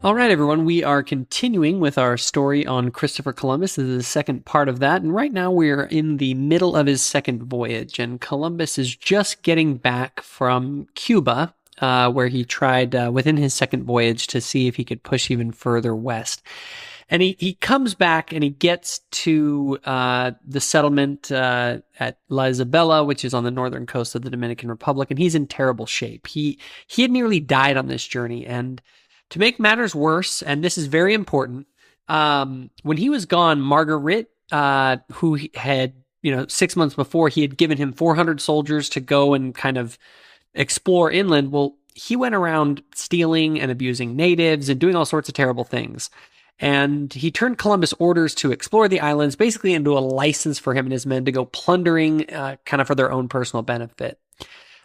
All right, everyone, we are continuing with our story on Christopher Columbus. This is the second part of that. And right now we are in the middle of his second voyage. And Columbus is just getting back from Cuba, where he tried within his second voyage to see if he could push even further west. And he comes back and he gets to the settlement at La Isabela, which is on the northern coast of the Dominican Republic. And he's in terrible shape. He had nearly died on this journey. And to make matters worse, and this is very important, when he was gone, Marguerite, who had, 6 months before, he had given him 400 soldiers to go and kind of explore inland. Well, he went around stealing and abusing natives and doing all sorts of terrible things. And he turned Columbus' orders to explore the islands basically into a license for him and his men to go plundering kind of for their own personal benefit.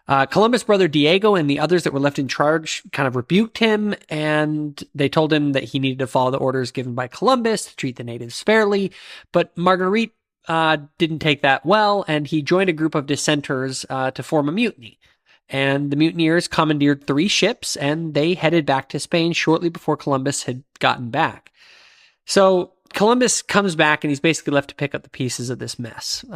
Columbus' brother Diego and the others that were left in charge kind of rebuked him, and they told him that he needed to follow the orders given by Columbus to treat the natives fairly. But Marguerite didn't take that well, and he joined a group of dissenters to form a mutiny. And the mutineers commandeered 3 ships, and they headed back to Spain shortly before Columbus had gotten back. So Columbus comes back, and he's basically left to pick up the pieces of this mess.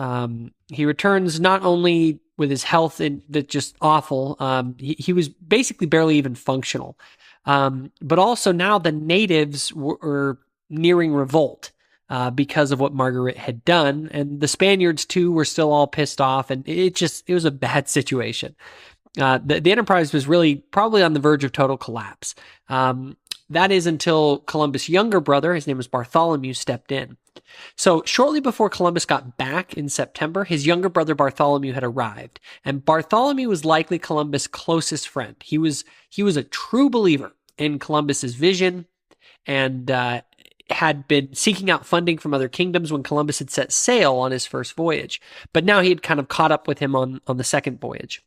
He returns not only with his health that's just awful. He was basically barely even functional. But also now the natives were nearing revolt because of what Margaret had done. And the Spaniards, too, were still all pissed off. And it was a bad situation. The enterprise was really probably on the verge of total collapse. That is until Columbus' younger brother, his name was Bartholomew, stepped in. So shortly before Columbus got back in September, his younger brother Bartholomew had arrived, and Bartholomew was likely Columbus' closest friend. He was a true believer in Columbus's vision, and had been seeking out funding from other kingdoms when Columbus had set sail on his first voyage. But now he had kind of caught up with him on the second voyage.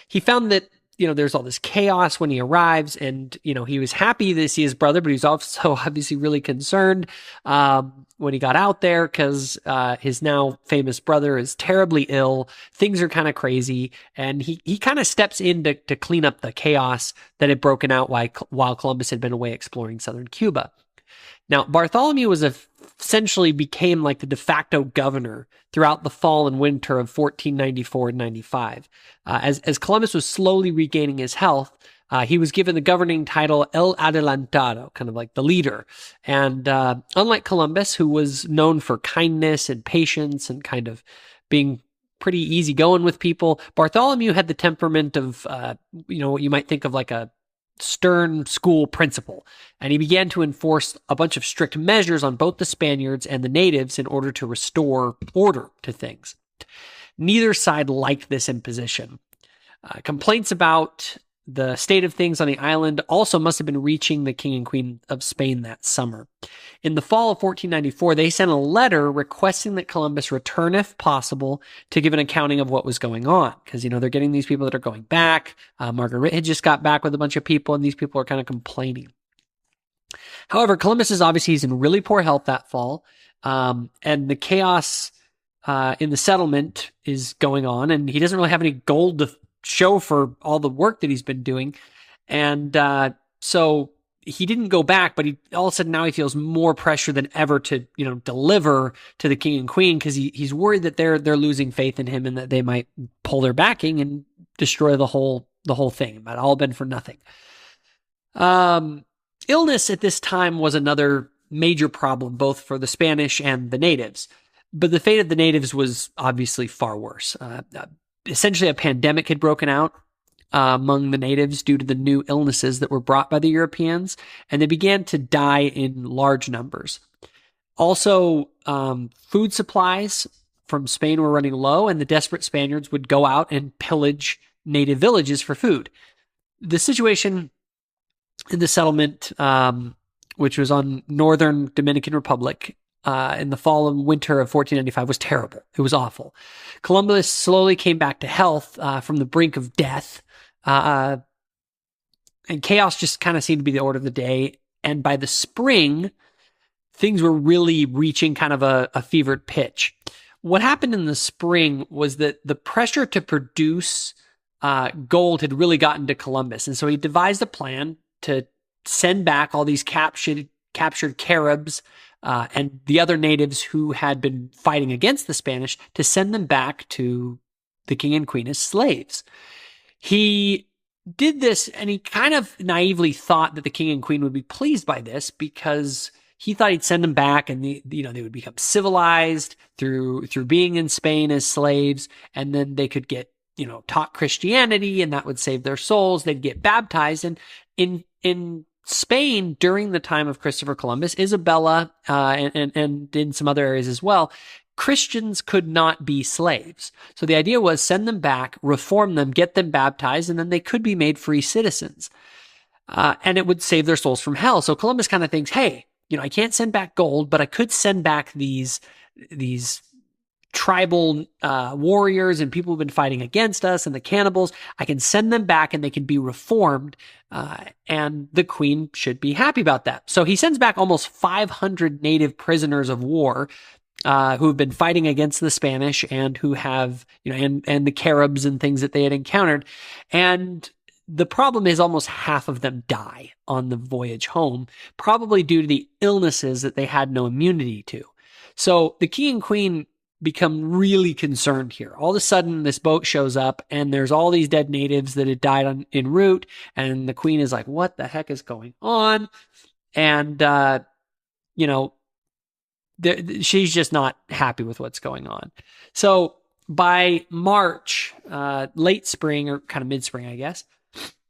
He found that there's all this chaos when he arrives, and, he was happy to see his brother, but he was also obviously really concerned when he got out there because his now famous brother is terribly ill. Things are kind of crazy, and he kind of steps in to clean up the chaos that had broken out while Columbus had been away exploring southern Cuba. Now, Bartholomew essentially became like the de facto governor throughout the fall and winter of 1494 and 95. As Columbus was slowly regaining his health, he was given the governing title El Adelantado, kind of like the leader. And unlike Columbus, who was known for kindness and patience and kind of being pretty easygoing with people, Bartholomew had the temperament of, what you might think of like a stern school principal, and he began to enforce a bunch of strict measures on both the Spaniards and the natives in order to restore order to things. Neither side liked this imposition. Complaints about the state of things on the island also must have been reaching the King and Queen of Spain that summer. In the fall of 1494, they sent a letter requesting that Columbus return if possible to give an accounting of what was going on. Because, they're getting these people that are going back. Margaret had just got back with a bunch of people, and these people are kind of complaining. However, Columbus he's in really poor health that fall. And the chaos in the settlement is going on, and he doesn't really have any gold to show for all the work that he's been doing. And so he didn't go back, but he all of a sudden now he feels more pressure than ever to, deliver to the king and queen, because he's worried that they're losing faith in him and that they might pull their backing and destroy the whole thing. It might all been for nothing. Illness at this time was another major problem, both for the Spanish and the natives. But the fate of the natives was obviously far worse. Essentially, a pandemic had broken out among the natives due to the new illnesses that were brought by the Europeans, and they began to die in large numbers. Also, food supplies from Spain were running low, and the desperate Spaniards would go out and pillage native villages for food. The situation in the settlement, which was on northern Dominican Republic, in the fall and winter of 1495 was terrible. It was awful. Columbus slowly came back to health from the brink of death, and chaos just kind of seemed to be the order of the day. And by the spring, things were really reaching kind of a fevered pitch. What happened in the spring was that the pressure to produce gold had really gotten to Columbus, and so he devised a plan to send back all these captured Caribs and the other natives who had been fighting against the Spanish, to send them back to the king and queen as slaves. He did this, and he kind of naively thought that the king and queen would be pleased by this, because he thought he'd send them back and they would become civilized through being in Spain as slaves, and then they could get taught Christianity, and that would save their souls. They'd get baptized. And in Spain during the time of Christopher Columbus, Isabella, and in some other areas as well, Christians could not be slaves. So the idea was send them back, reform them, get them baptized, and then they could be made free citizens. And it would save their souls from hell. So Columbus kind of thinks, hey, I can't send back gold, but I could send back these tribal warriors and people who've been fighting against us and the cannibals. I can send them back and they can be reformed, and the queen should be happy about that. So he sends back almost 500 native prisoners of war who have been fighting against the Spanish, and who have, and the Caribs and things that they had encountered. And the problem is almost half of them die on the voyage home, probably due to the illnesses that they had no immunity to. So the king and queen become really concerned here. All of a sudden, this boat shows up, and there's all these dead natives that had died en route, and the queen is like, what the heck is going on? And, she's just not happy with what's going on. So by March, late spring, or kind of mid-spring, I guess,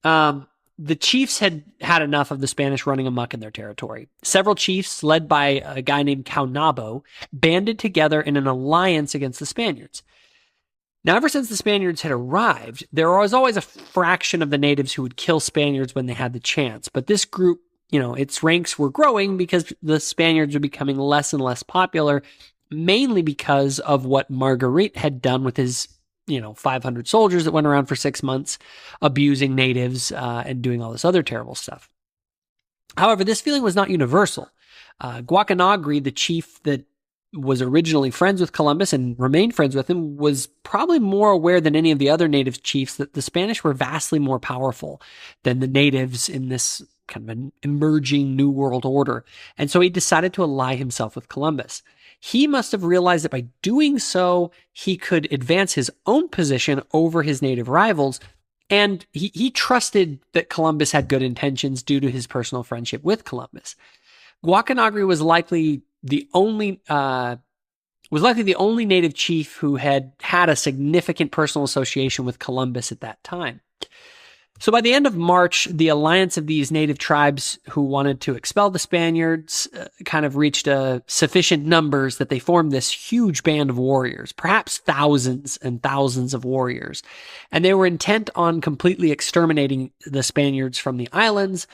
the chiefs had had enough of the Spanish running amok in their territory. Several chiefs, led by a guy named Caonabo, banded together in an alliance against the Spaniards. Now, ever since the Spaniards had arrived, there was always a fraction of the natives who would kill Spaniards when they had the chance. But this group, its ranks were growing because the Spaniards were becoming less and less popular, mainly because of what Marguerite had done with his 500 soldiers that went around for 6 months, abusing natives and doing all this other terrible stuff. However, this feeling was not universal. Guacanagri, the chief that was originally friends with Columbus and remained friends with him, was probably more aware than any of the other native chiefs that the Spanish were vastly more powerful than the natives in this kind of an emerging new world order. And so he decided to ally himself with Columbus. He must have realized that by doing so, he could advance his own position over his native rivals. And he trusted that Columbus had good intentions due to his personal friendship with Columbus. Guacanagri was likely the only native chief who had had a significant personal association with Columbus at that time. So by the end of March, the alliance of these native tribes who wanted to expel the Spaniards kind of reached sufficient numbers that they formed this huge band of warriors, perhaps thousands and thousands of warriors. And they were intent on completely exterminating the Spaniards from the islands.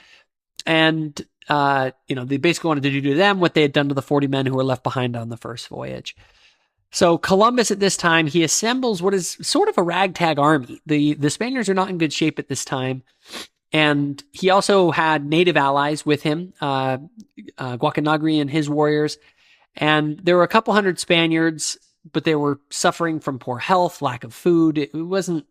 And, they basically wanted to do to them what they had done to the 40 men who were left behind on the first voyage. So Columbus at this time, he assembles what is sort of a ragtag army. The Spaniards are not in good shape at this time. And he also had native allies with him, Guacanagri and his warriors. And there were a couple hundred Spaniards, but they were suffering from poor health, lack of food. It wasn't,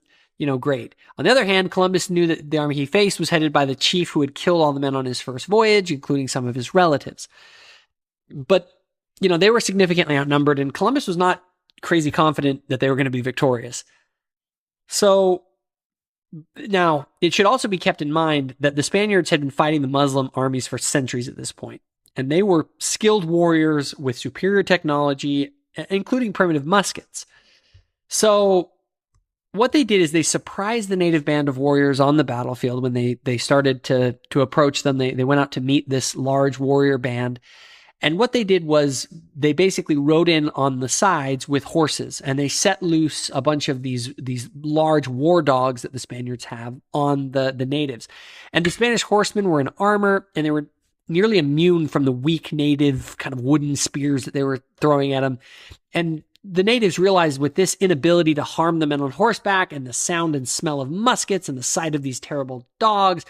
great. On the other hand, Columbus knew that the army he faced was headed by the chief who had killed all the men on his first voyage, including some of his relatives. But they were significantly outnumbered, and Columbus was not crazy confident that they were going to be victorious. So now it should also be kept in mind that the Spaniards had been fighting the Muslim armies for centuries at this point, and they were skilled warriors with superior technology, including primitive muskets. So what they did is they surprised the native band of warriors on the battlefield when they started to approach them. They went out to meet this large warrior band. And what they did was they basically rode in on the sides with horses, and they set loose a bunch of these large war dogs that the Spaniards have on the natives. And the Spanish horsemen were in armor, and they were nearly immune from the weak native kind of wooden spears that they were throwing at them. And the natives realized with this inability to harm the men on horseback, and the sound and smell of muskets, and the sight of these terrible dogs,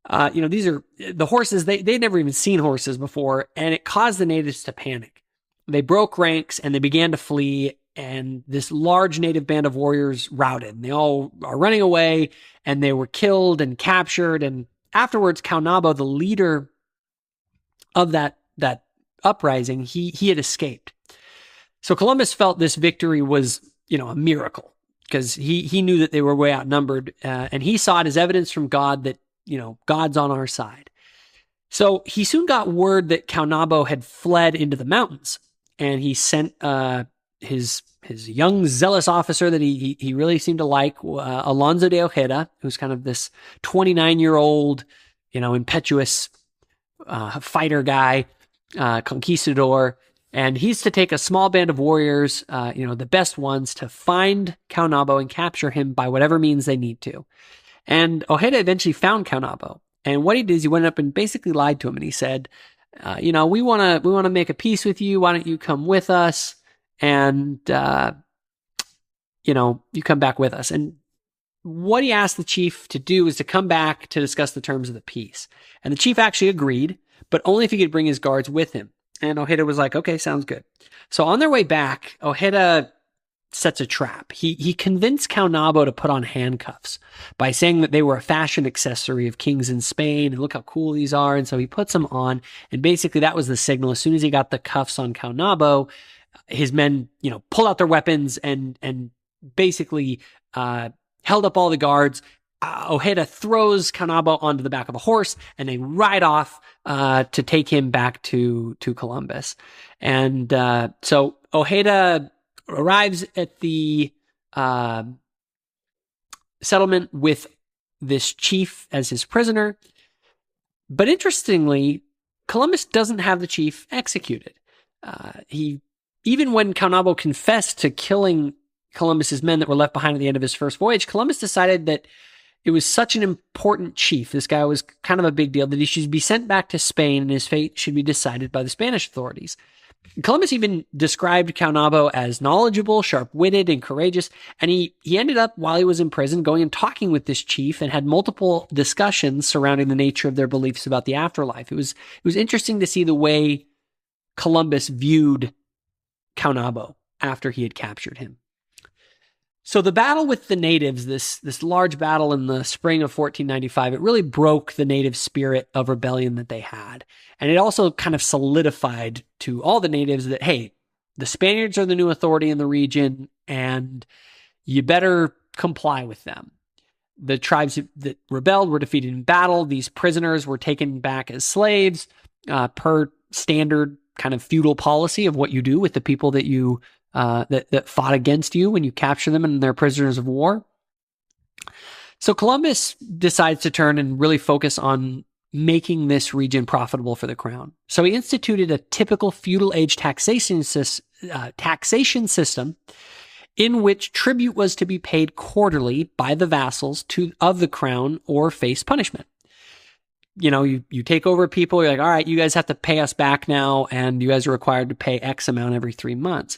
these are the horses. They'd never even seen horses before, and it caused the natives to panic. They broke ranks and they began to flee, and this large native band of warriors routed, and they all are running away, and they were killed and captured. And afterwards, Caonabo, the leader of that uprising, he had escaped. So Columbus felt this victory was, a miracle, because he knew that they were way outnumbered, and he saw it as evidence from God that, God's on our side. So he soon got word that Caonabo had fled into the mountains, and he sent his young zealous officer that he really seemed to like, Alonso de Ojeda, who's kind of this 29-year-old, impetuous fighter guy, conquistador. And he's to take a small band of warriors, the best ones, to find Caonabo and capture him by whatever means they need to. And Ojeda eventually found Caonabo. And what he did is he went up and basically lied to him. And he said, we want to make a peace with you. Why don't you come with us? And, you come back with us. And what he asked the chief to do was to come back to discuss the terms of the peace. And the chief actually agreed, but only if he could bring his guards with him. And Ojeda was like, okay, sounds good. So on their way back, Ojeda sets a trap. He convinced Caonabo to put on handcuffs by saying that they were a fashion accessory of kings in Spain, and look how cool these are. And so he puts them on, and basically that was the signal. As soon as he got the cuffs on Caonabo, his men, pulled out their weapons and basically held up all the guards. Ojeda throws Caonabo onto the back of a horse, and they ride off to take him back to Columbus. And so Ojeda arrives at the settlement with this chief as his prisoner. But interestingly, Columbus doesn't have the chief executed. Even when Caonabo confessed to killing Columbus's men that were left behind at the end of his first voyage, Columbus decided that it was such an important chief, this guy was kind of a big deal, that he should be sent back to Spain and his fate should be decided by the Spanish authorities. Columbus even described Caonabo as knowledgeable, sharp-witted, and courageous, and he ended up, while he was in prison, going and talking with this chief and had multiple discussions surrounding the nature of their beliefs about the afterlife. It was interesting to see the way Columbus viewed Caonabo after he had captured him. So the battle with the natives, this large battle in the spring of 1495, it really broke the native spirit of rebellion that they had. And it also kind of solidified to all the natives that, hey, the Spaniards are the new authority in the region, and you better comply with them. The tribes that rebelled were defeated in battle. These prisoners were taken back as slaves, per standard kind of feudal policy of what you do with the people that you that fought against you when you capture them and they're prisoners of war. So Columbus decides to turn and really focus on making this region profitable for the crown. So he instituted a typical feudal age taxation system in which tribute was to be paid quarterly by the vassals of the crown or face punishment. You take over people, you're like, all right, you guys have to pay us back now, and you guys are required to pay X amount every 3 months.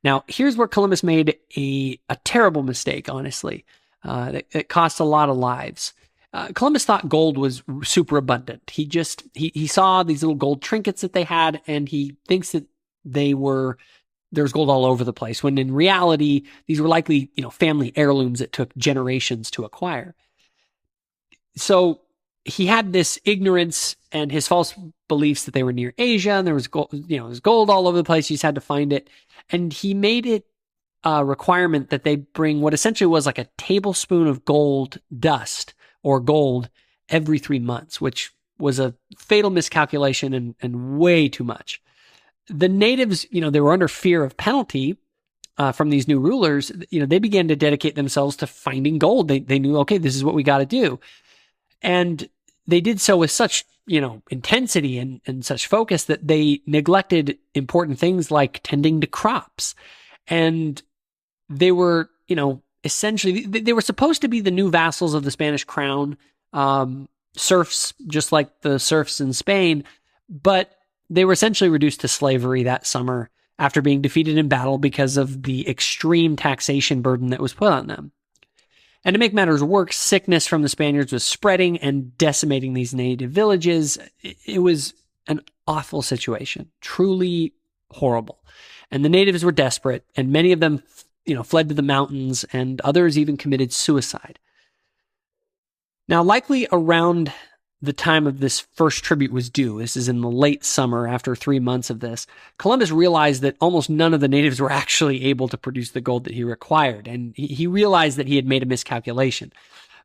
Now, here's where Columbus made a terrible mistake, honestly, that cost a lot of lives. Columbus thought gold was super abundant. He saw these little gold trinkets that they had, and he thinks that there's gold all over the place, when in reality, these were likely, family heirlooms that took generations to acquire. So he had this ignorance and his false beliefs that they were near Asia and there was gold, there's gold all over the place. You just had to find it. And he made it a requirement that they bring what essentially was like a tablespoon of gold dust or gold every 3 months, which was a fatal miscalculation and way too much. The natives, they were under fear of penalty from these new rulers. They began to dedicate themselves to finding gold. They knew, okay, this is what we got to do. And they did so with such, intensity and such focus that they neglected important things like tending to crops. And they were, essentially, they were supposed to be the new vassals of the Spanish crown, serfs, just like the serfs in Spain, but they were essentially reduced to slavery that summer after being defeated in battle because of the extreme taxation burden that was put on them. And to make matters worse, sickness from the Spaniards was spreading and decimating these native villages. It was an awful situation, truly horrible. And the natives were desperate, and many of them, fled to the mountains, and others even committed suicide. Now, likely around the time of this first tribute was due, this is in the late summer after 3 months of this, Columbus realized that almost none of the natives were actually able to produce the gold that he required. And he realized that he had made a miscalculation.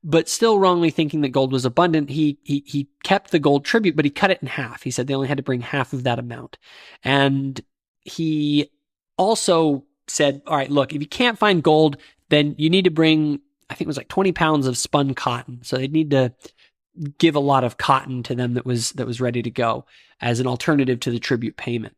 But still wrongly thinking that gold was abundant, he kept the gold tribute, but he cut it in half. He said they only had to bring half of that amount. And he also said, all right, look, if you can't find gold, then you need to bring, I think it was like 20 pounds of spun cotton. So they'd need to give a lot of cotton to them that was ready to go as an alternative to the tribute payment.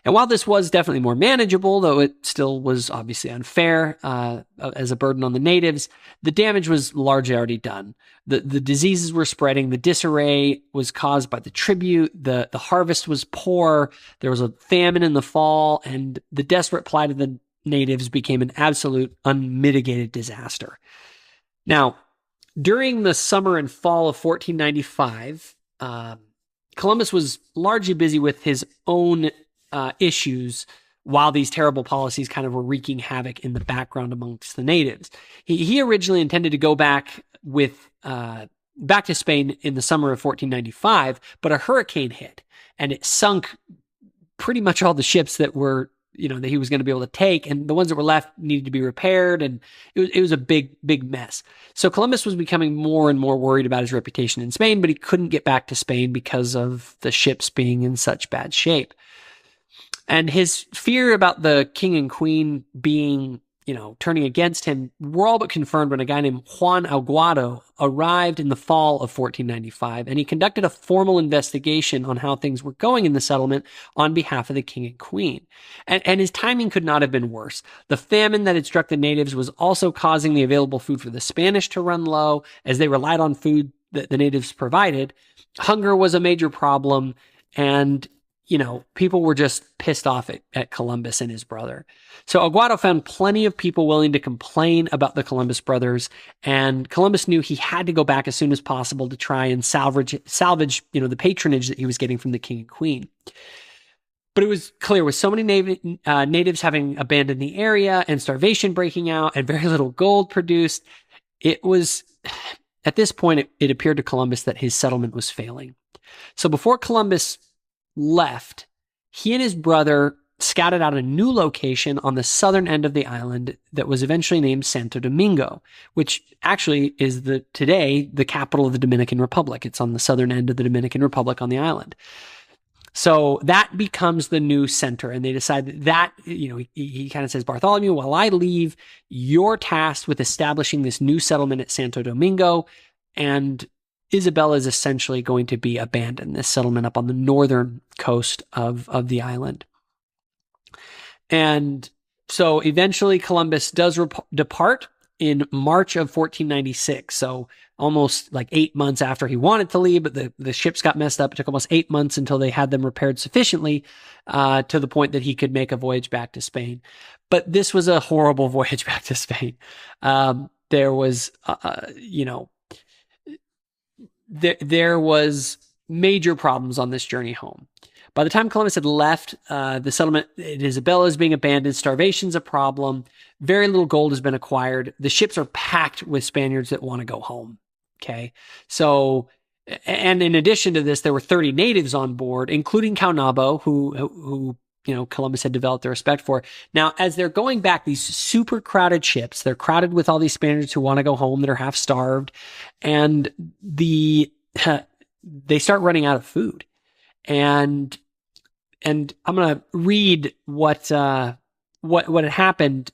And while this was definitely more manageable, though it still was obviously unfair as a burden on the natives, the damage was largely already done. The diseases were spreading. The disarray was caused by the tribute. The harvest was poor. There was a famine in the fall, and the desperate plight of the natives became an absolute unmitigated disaster. Now, during the summer and fall of 1495, Columbus was largely busy with his own issues while these terrible policies kind of were wreaking havoc in the background amongst the natives. He originally intended to go back to Spain in the summer of 1495, but a hurricane hit and it sunk pretty much all the ships that were, that he was going to be able to take, and the ones that were left needed to be repaired, and it was a big mess. So Columbus was becoming more and more worried about his reputation in Spain, but he couldn't get back to Spain because of the ships being in such bad shape. And his fear about the king and queen being, turning against him were all but confirmed when a guy named Juan Aguado arrived in the fall of 1495, and he conducted a formal investigation on how things were going in the settlement on behalf of the king and queen. And his timing could not have been worse. The famine that had struck the natives was also causing the available food for the Spanish to run low, as they relied on food that the natives provided. Hunger was a major problem, and people were just pissed off at Columbus and his brother. So Aguado found plenty of people willing to complain about the Columbus brothers, and Columbus knew he had to go back as soon as possible to try and salvage, the patronage that he was getting from the king and queen. But it was clear, with so many natives having abandoned the area and starvation breaking out and very little gold produced, at this point, it appeared to Columbus that his settlement was failing. So before Columbus left, he and his brother scouted out a new location on the southern end of the island that was eventually named Santo Domingo, which actually is today the capital of the Dominican Republic. It's on the southern end of the Dominican Republic on the island. So that becomes the new center, and they decide that he kind of says, Bartholomew, while I leave, you're tasked with establishing this new settlement at Santo Domingo, and Isabella is essentially going to be abandoned, this settlement up on the northern coast of the island. And so eventually Columbus does depart in March of 1496. So almost like 8 months after he wanted to leave, but the ships got messed up. It took almost 8 months until they had them repaired sufficiently to the point that he could make a voyage back to Spain. But this was a horrible voyage back to Spain. There was, there was major problems on this journey home. By the time Columbus had left, the settlement at Isabella is being abandoned. Starvation's a problem. Very little gold has been acquired. The ships are packed with Spaniards that want to go home. Okay. So, and in addition to this, there were 30 natives on board, including Caonabo, who Columbus had developed a respect for. Now, as they're going back, these super crowded ships, they're crowded with all these Spaniards who want to go home that are half starved, and they start running out of food. And I'm going to read what had happened,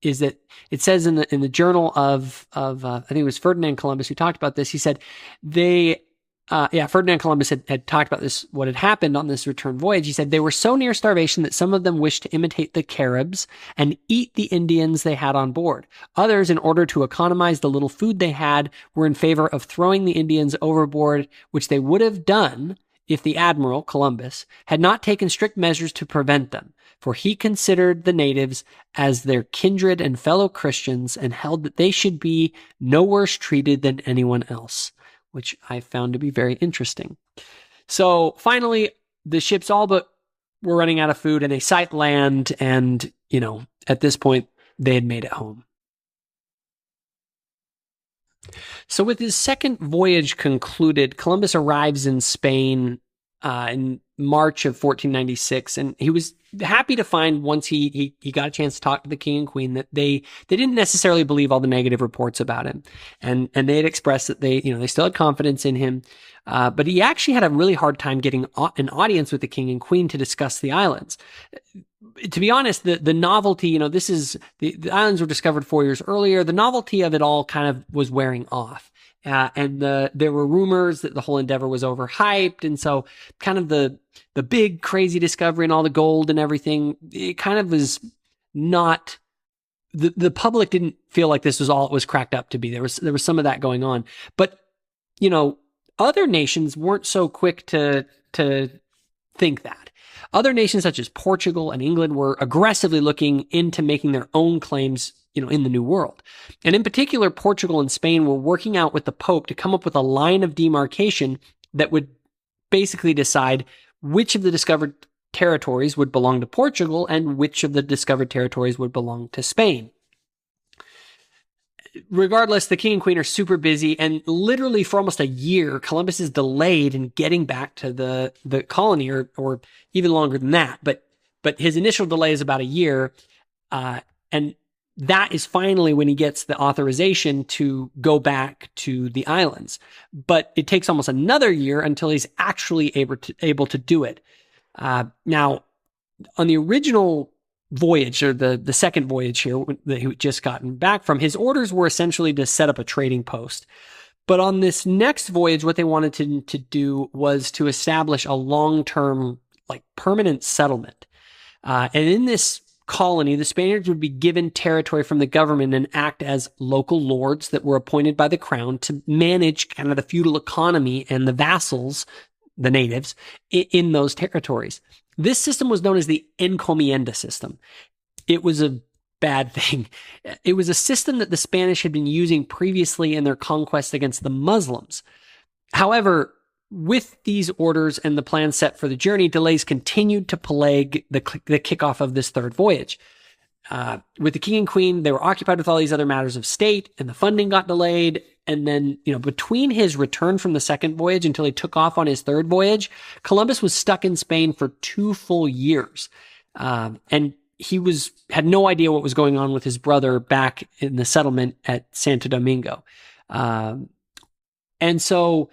is that it says in the journal of I think it was Ferdinand Columbus who talked about this. He said Ferdinand Columbus had talked about this, what had happened on this return voyage. He said they were so near starvation that some of them wished to imitate the Caribs and eat the Indians they had on board. Others, in order to economize the little food they had, were in favor of throwing the Indians overboard, which they would have done if the admiral, Columbus, had not taken strict measures to prevent them, for he considered the natives as their kindred and fellow Christians and held that they should be no worse treated than anyone else, which I found to be very interesting. So finally, the ships all but were running out of food, and they sight land, and, at this point, they had made it home. So with his second voyage concluded, Columbus arrives in Spain in March of 1496, and he was happy to find, once he got a chance to talk to the king and queen, that they didn't necessarily believe all the negative reports about him, and they had expressed that they still had confidence in him, but he actually had a really hard time getting an audience with the king and queen to discuss the islands. To be honest, the novelty, the islands were discovered 4 years earlier. The novelty of it all kind of was wearing off. And there were rumors that the whole endeavor was overhyped. And so kind of the big crazy discovery and all the gold and everything, it kind of was not, the public didn't feel like this was all it was cracked up to be. There was some of that going on, but other nations weren't so quick to think that. Other nations such as Portugal and England were aggressively looking into making their own claims, in the New World. And in particular, Portugal and Spain were working out with the Pope to come up with a line of demarcation that would basically decide which of the discovered territories would belong to Portugal and which of the discovered territories would belong to Spain. Regardless, the king and queen are super busy, and literally for almost a year, Columbus is delayed in getting back to the colony, or even longer than that. But his initial delay is about a year, and that is finally when he gets the authorization to go back to the islands. But it takes almost another year until he's actually able to do it. Now, on the original voyage, or the second voyage here that he had just gotten back from, his orders were essentially to set up a trading post. But on this next voyage, what they wanted to do was to establish a long-term, permanent settlement. And in this colony, the Spaniards would be given territory from the government and act as local lords that were appointed by the crown to manage kind of the feudal economy and the vassals, the natives, in those territories. This system was known as the encomienda system. It was a bad thing. It was a system that the Spanish had been using previously in their conquest against the Muslims. However, with these orders and the plan set for the journey, delays continued to plague the kickoff of this third voyage. With the king and queen, they were occupied with all these other matters of state, and the funding got delayed. And then, between his return from the second voyage until he took off on his third voyage, Columbus was stuck in Spain for 2 full years. And he had no idea what was going on with his brother back in the settlement at Santo Domingo. And so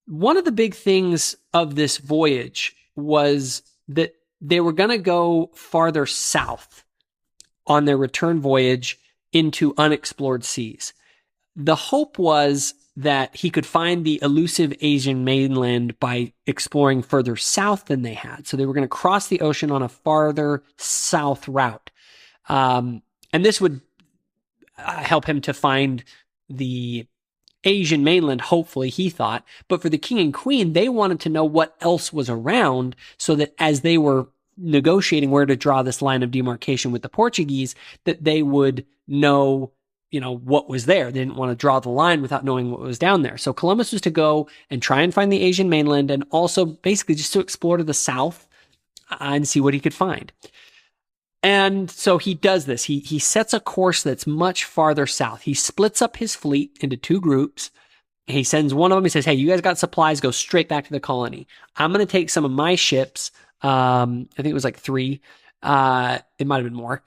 one of the big things of this voyage was that they were going to go farther south on their return voyage into unexplored seas. The hope was that he could find the elusive Asian mainland by exploring further south than they had. So they were going to cross the ocean on a farther south route. And this would help him to find the Asian mainland, hopefully, he thought. But for the king and queen, they wanted to know what else was around, so that as they were negotiating where to draw this line of demarcation with the Portuguese, that they would know what was there. They didn't want to draw the line without knowing what was down there. So Columbus was to go and try and find the Asian mainland, and also basically just to explore to the south and see what he could find. And so he does this. He sets a course that's much farther south. He splits up his fleet into 2 groups. He sends one of them. He says, "Hey, you guys got supplies, go straight back to the colony. I'm going to take some of my ships." I think it was 3. It might have been more.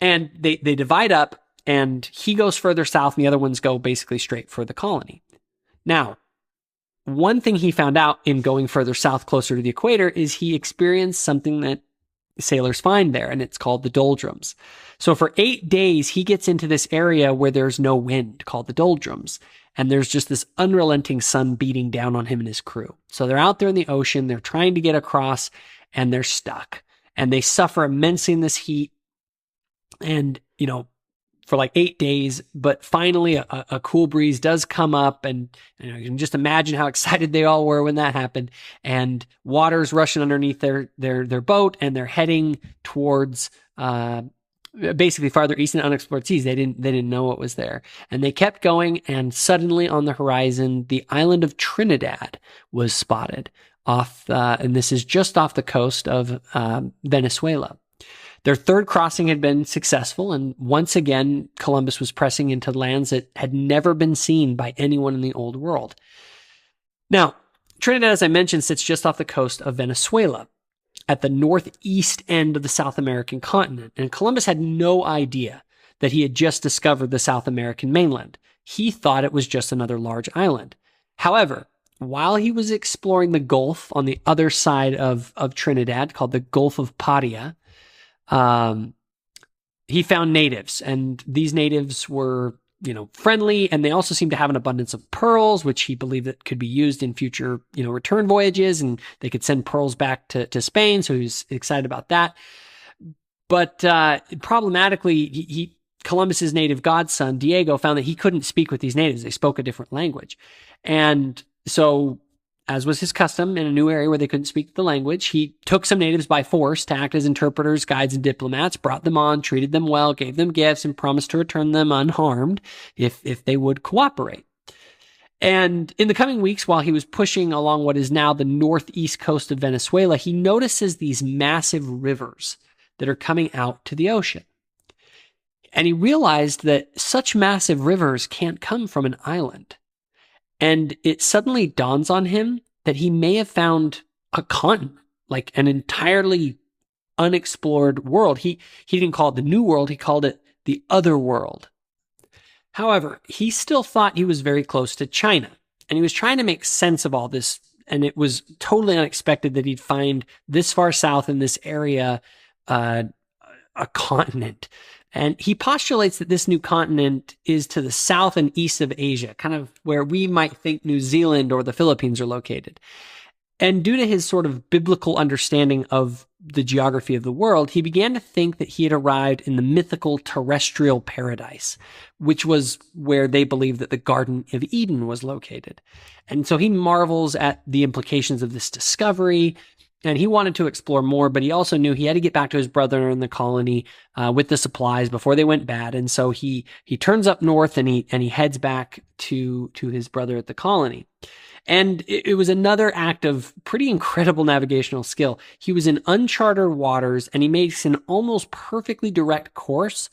And they divide up, and he goes further south, and the other ones go basically straight for the colony. Now, one thing he found out in going further south, closer to the equator, is he experienced something that sailors find there, and it's called the doldrums. So for 8 days, he gets into this area where there's no wind, called the doldrums. And there's just this unrelenting sun beating down on him and his crew. So they're out there in the ocean, they're trying to get across, and they're stuck. And they suffer immensely in this heat. And, for 8 days, but finally a cool breeze does come up, and you can just imagine how excited they all were when that happened. And water's rushing underneath their boat, and they're heading towards basically farther east in unexplored seas. They didn't know what was there, and they kept going. And suddenly on the horizon, the island of Trinidad was spotted and this is just off the coast of Venezuela. Their third crossing had been successful, and once again, Columbus was pressing into lands that had never been seen by anyone in the Old World. Now, Trinidad, as I mentioned, sits just off the coast of Venezuela, at the northeast end of the South American continent, and Columbus had no idea that he had just discovered the South American mainland. He thought it was just another large island. However, while he was exploring the Gulf on the other side of Trinidad, called the Gulf of Paria, he found natives, and these natives were, friendly, and they also seemed to have an abundance of pearls, which he believed that could be used in future, return voyages, and they could send pearls back to Spain, so he was excited about that. But problematically, Columbus's native godson, Diego, found that he couldn't speak with these natives. They spoke a different language. And so, as was his custom in a new area where they couldn't speak the language, he took some natives by force to act as interpreters, guides, and diplomats, brought them on, treated them well, gave them gifts, and promised to return them unharmed if they would cooperate. And in the coming weeks, while he was pushing along what is now the northeast coast of Venezuela, he notices these massive rivers that are coming out to the ocean. And he realized that such massive rivers can't come from an island. And it suddenly dawns on him that he may have found a continent, like an entirely unexplored world. He didn't call it the New World, he called it the Other World. However, he still thought he was very close to China, and he was trying to make sense of all this, and it was totally unexpected that he'd find this far south in this area a continent. And he postulates that this new continent is to the south and east of Asia, kind of where we might think New Zealand or the Philippines are located. And due to his sort of biblical understanding of the geography of the world, he began to think that he had arrived in the mythical terrestrial paradise, which was where they believed that the Garden of Eden was located. And so he marvels at the implications of this discovery, and he wanted to explore more, but he also knew he had to get back to his brother in the colony with the supplies before they went bad. And so he turns up north and he heads back to his brother at the colony. And it was another act of pretty incredible navigational skill. He was in uncharted waters, and he makes an almost perfectly direct course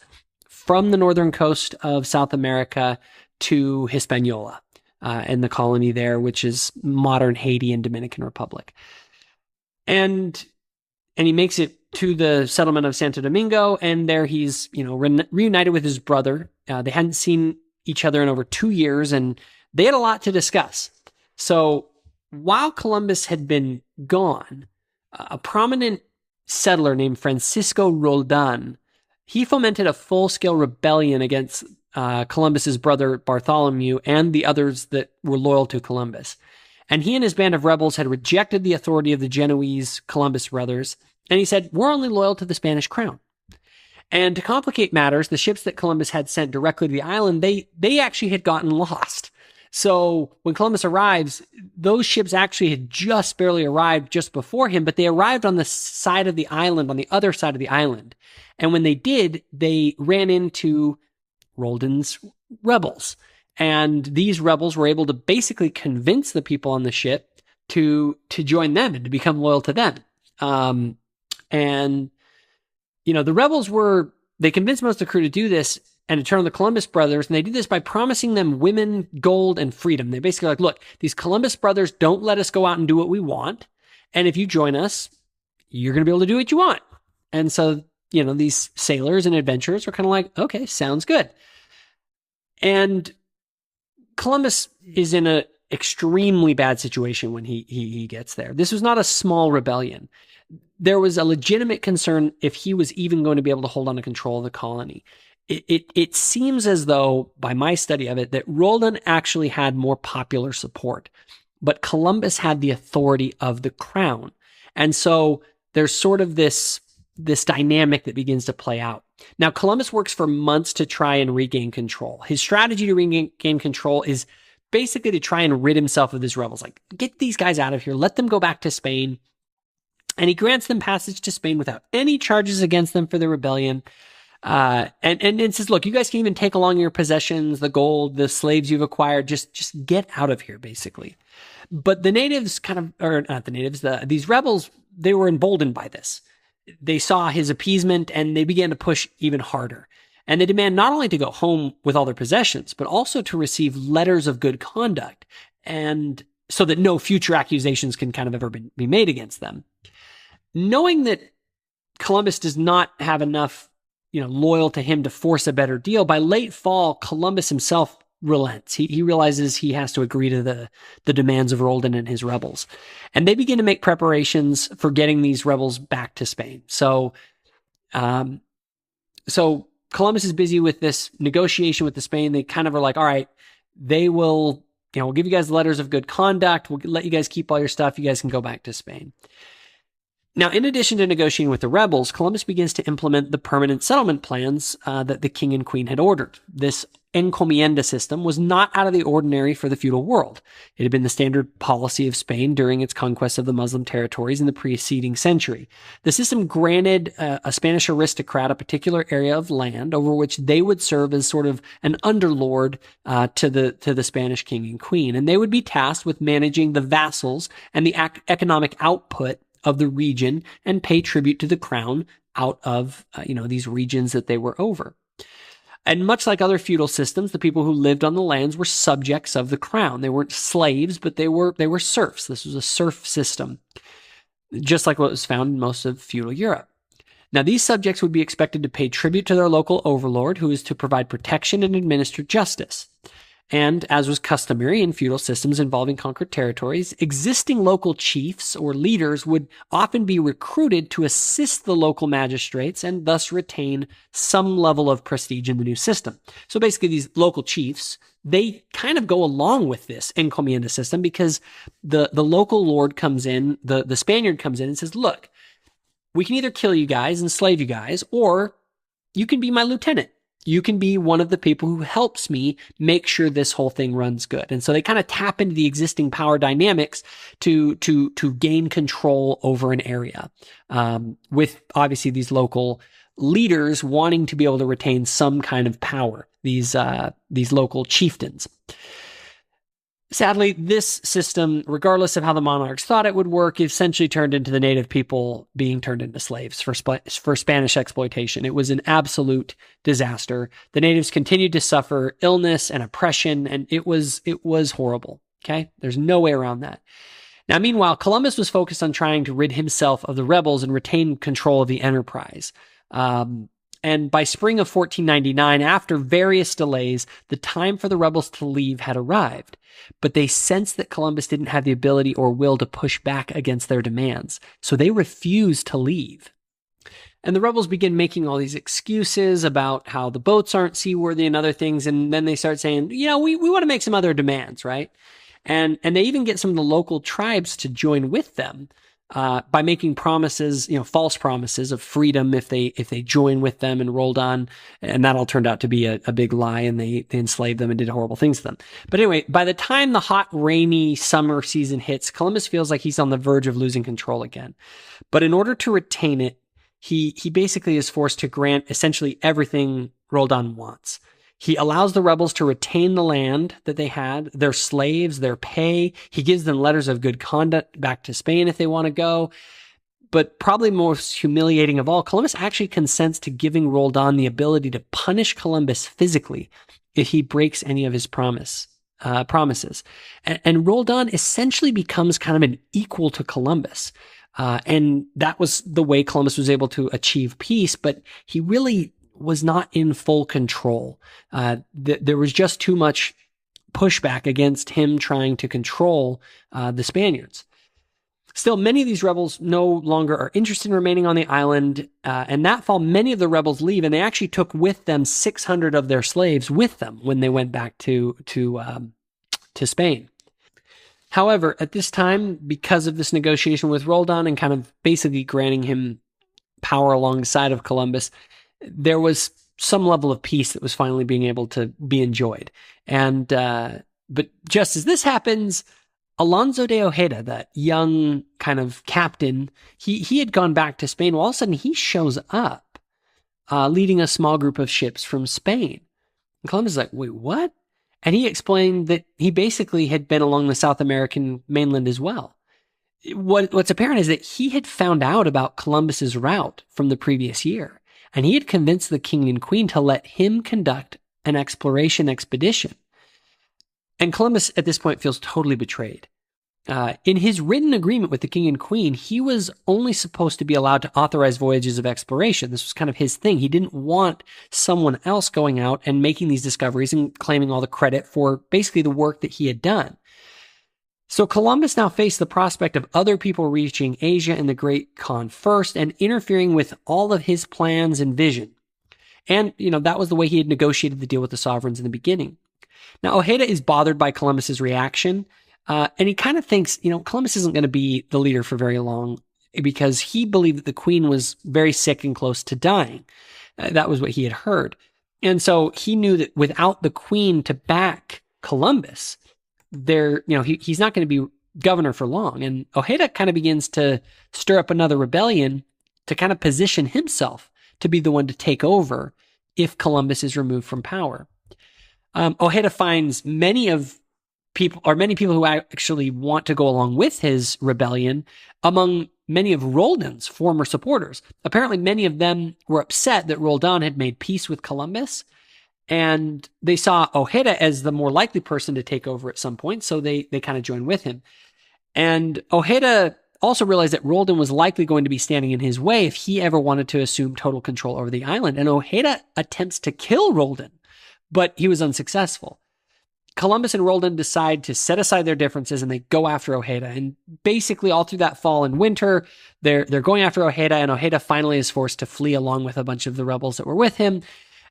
from the northern coast of South America to Hispaniola and the colony there, which is modern Haiti and Dominican Republic. And he makes it to the settlement of Santo Domingo, and there he's, reunited with his brother. They hadn't seen each other in over 2 years, and they had a lot to discuss. So while Columbus had been gone, a prominent settler named Francisco Roldan, he fomented a full-scale rebellion against Columbus's brother Bartholomew and the others that were loyal to Columbus. And he and his band of rebels had rejected the authority of the Genoese Columbus brothers, and he said, "We're only loyal to the Spanish crown." And to complicate matters, the ships that Columbus had sent directly to the island, they actually had gotten lost. So when Columbus arrives, those ships actually had just barely arrived just before him, but they arrived on the side of the island, on the other side of the island. And when they did, they ran into Roldan's rebels. And these rebels were able to basically convince the people on the ship to join them and to become loyal to them. The rebels they convinced most of the crew to do this and to turn on the Columbus brothers. And they did this by promising them women, gold, and freedom. They basically like, look, these Columbus brothers don't let us go out and do what we want. And if you join us, you're going to be able to do what you want. And so, these sailors and adventurers were kind of like, okay, sounds good. And Columbus is in an extremely bad situation when he gets there. This was not a small rebellion. There was a legitimate concern if he was even going to be able to hold on to control of the colony. It seems as though, by my study of it, that Roldan actually had more popular support, but Columbus had the authority of the crown. And so there's sort of this dynamic that begins to play out. Now, Columbus works for months to try and regain control. His strategy to regain control is basically to try and rid himself of his rebels. Like, get these guys out of here, let them go back to Spain. And he grants them passage to Spain without any charges against them for the rebellion. And says, look, you guys can even take along your possessions, the gold, the slaves you've acquired, just get out of here, basically. But the natives these rebels, they were emboldened by this. they saw his appeasement and they began to push even harder. And they demand not only to go home with all their possessions, but also to receive letters of good conduct, and so that no future accusations can kind of ever be made against them. Knowing that Columbus does not have enough, loyal to him to force a better deal, by late fall, Columbus himself relents. He realizes he has to agree to the demands of Roldan and his rebels. And they begin to make preparations for getting these rebels back to Spain. So Columbus is busy with this negotiation with the Spain. They kind of are like, all right, they will, we'll give you guys letters of good conduct. We'll let you guys keep all your stuff. You guys can go back to Spain. Now, in addition to negotiating with the rebels, Columbus begins to implement the permanent settlement plans that the king and queen had ordered. This encomienda system was not out of the ordinary for the feudal world. It had been the standard policy of Spain during its conquest of the Muslim territories in the preceding century. The system granted a Spanish aristocrat a particular area of land over which they would serve as sort of an underlord to the Spanish king and queen, and they would be tasked with managing the vassals and the economic output of the region and pay tribute to the crown out of these regions that they were over. And much like other feudal systems, the people who lived on the lands were subjects of the crown. They weren't slaves, but they were serfs. This was a serf system, just like what was found in most of feudal Europe. Now, these subjects would be expected to pay tribute to their local overlord, who is to provide protection and administer justice. And as was customary in feudal systems involving conquered territories, existing local chiefs or leaders would often be recruited to assist the local magistrates and thus retain some level of prestige in the new system. So basically, these local chiefs, they kind of go along with this encomienda system because the local lord comes in, the Spaniard comes in and says, look, we can either kill you guys, enslave you guys, or you can be my lieutenant. You can be one of the people who helps me make sure this whole thing runs good. And so they kind of tap into the existing power dynamics to gain control over an area, with obviously these local leaders wanting to be able to retain some kind of power, these local chieftains. Sadly, this system, regardless of how the monarchs thought it would work, essentially turned into the native people being turned into slaves for Spanish exploitation. It was an absolute disaster. The natives continued to suffer illness and oppression, and it was horrible. Okay? There's no way around that. Now, meanwhile, Columbus was focused on trying to rid himself of the rebels and retain control of the enterprise. And by spring of 1499, after various delays, the time for the rebels to leave had arrived. But they sensed that Columbus didn't have the ability or will to push back against their demands, so they refused to leave. And the rebels begin making all these excuses about how the boats aren't seaworthy and other things, and then they start saying, we want to make some other demands, right? And they even get some of the local tribes to join with them. By making promises, false promises of freedom if they join with them and rolled on, and that all turned out to be a big lie, and they enslaved them and did horrible things to them. But anyway, by the time the hot, rainy summer season hits, Columbus feels like he's on the verge of losing control again. But in order to retain it, he basically is forced to grant essentially everything Roldan wants. He allows the rebels to retain the land that they had, their slaves, their pay. He gives them letters of good conduct back to Spain if they want to go. But probably most humiliating of all, Columbus actually consents to giving Roldan the ability to punish Columbus physically if he breaks any of his promises. And Roldan essentially becomes kind of an equal to Columbus. And that was the way Columbus was able to achieve peace, but he really was not in full control. There was just too much pushback against him trying to control the Spaniards. Still, many of these rebels no longer are interested in remaining on the island, and that fall, many of the rebels leave, and they actually took with them 600 of their slaves with them when they went back to Spain. However, at this time, because of this negotiation with Roldan and kind of basically granting him power alongside of Columbus, there was some level of peace that was finally being able to be enjoyed. And but just as this happens, Alonso de Ojeda, that young kind of captain, he had gone back to Spain. Well, all of a sudden, he shows up leading a small group of ships from Spain. And Columbus is like, wait, what? And he explained that he basically had been along the South American mainland as well. what's apparent is that he had found out about Columbus's route from the previous year, and he had convinced the king and queen to let him conduct an exploration expedition. And Columbus at this point feels totally betrayed. In his written agreement with the king and queen, he was only supposed to be allowed to authorize voyages of exploration. This was kind of his thing. He didn't want someone else going out and making these discoveries and claiming all the credit for basically the work that he had done. So Columbus now faced the prospect of other people reaching Asia and the Great Khan first and interfering with all of his plans and vision. And, that was the way he had negotiated the deal with the sovereigns in the beginning. Now, Ojeda is bothered by Columbus's reaction. And he kind of thinks, Columbus isn't going to be the leader for very long because he believed that the queen was very sick and close to dying. That was what he had heard. And so he knew that without the queen to back Columbus, he's not going to be governor for long. And Ojeda kind of begins to stir up another rebellion to kind of position himself to be the one to take over if Columbus is removed from power. Ojeda finds many people who actually want to go along with his rebellion among many of Roldan's former supporters. Apparently, many of them were upset that Roldan had made peace with Columbus, and they saw Ojeda as the more likely person to take over at some point, so they kind of joined with him. And Ojeda also realized that Roldan was likely going to be standing in his way if he ever wanted to assume total control over the island. And Ojeda attempts to kill Roldan, but he was unsuccessful. Columbus and Roldan decide to set aside their differences and they go after Ojeda. And basically all through that fall and winter, they're going after Ojeda, and Ojeda finally is forced to flee along with a bunch of the rebels that were with him.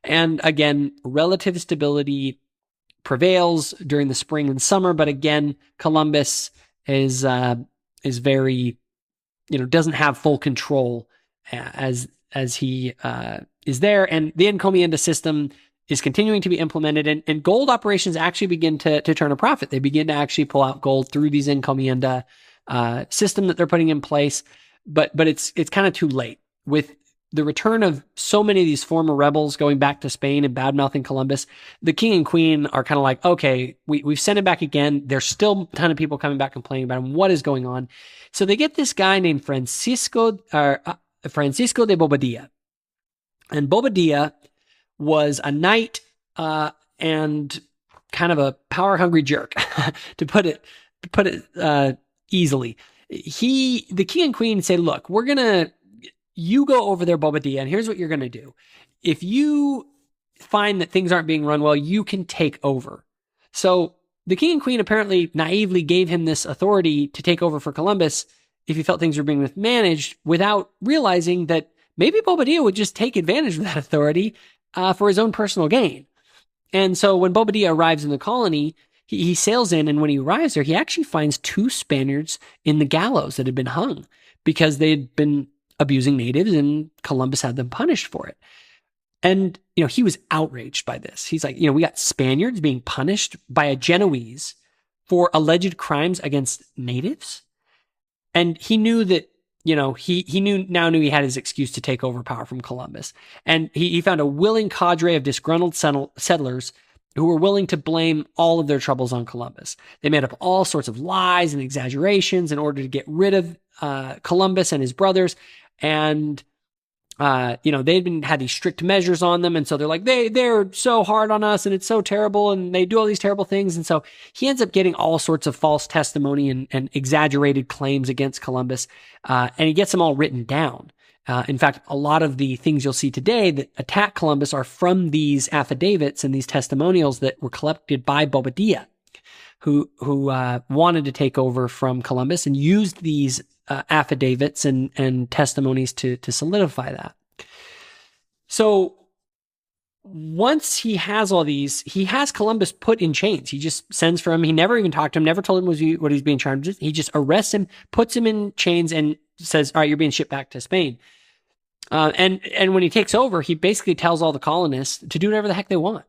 And again, relative stability prevails during the spring and summer, but again, Columbus is very, doesn't have full control as he is there. And the encomienda system is continuing to be implemented, and gold operations actually begin to turn a profit. They begin to actually pull out gold through these encomienda system that they're putting in place, but it's kind of too late. With the return of so many of these former rebels going back to Spain and bad-mouthing Columbus, the king and queen are kind of like, okay, we've sent him back again. There's still a ton of people coming back complaining about him. What is going on? So they get this guy named Francisco de Bobadilla. And Bobadilla was a knight and kind of a power-hungry jerk, to put it easily. The king and queen say, look, you go over there, Bobadilla, and here's what you're going to do. If you find that things aren't being run well, you can take over. So the king and queen apparently naively gave him this authority to take over for Columbus if he felt things were being mismanaged, without realizing that maybe Bobadilla would just take advantage of that authority for his own personal gain. And so when Bobadilla arrives in the colony, he sails in, and when he arrives there, he actually finds 2 Spaniards in the gallows that had been hung because they had been abusing natives, and Columbus had them punished for it. And, he was outraged by this. He's like, we got Spaniards being punished by a Genoese for alleged crimes against natives. And he knew that, he knew he had his excuse to take over power from Columbus. And he found a willing cadre of disgruntled settlers who were willing to blame all of their troubles on Columbus. They made up all sorts of lies and exaggerations in order to get rid of Columbus and his brothers. And, they'd had these strict measures on them. And so they're like, they're so hard on us and it's so terrible. And they do all these terrible things. And so he ends up getting all sorts of false testimony and exaggerated claims against Columbus. And he gets them all written down. In fact, a lot of the things you'll see today that attack Columbus are from these affidavits and these testimonials that were collected by Bobadilla, who wanted to take over from Columbus and used these affidavits and testimonies to solidify that. So once he has all these, he has Columbus put in chains. He just sends for him. He never even talked to him, never told him what he's being charged with. He just arrests him, puts him in chains, and says, all right, you're being shipped back to Spain. And when he takes over, he basically tells all the colonists to do whatever the heck they want.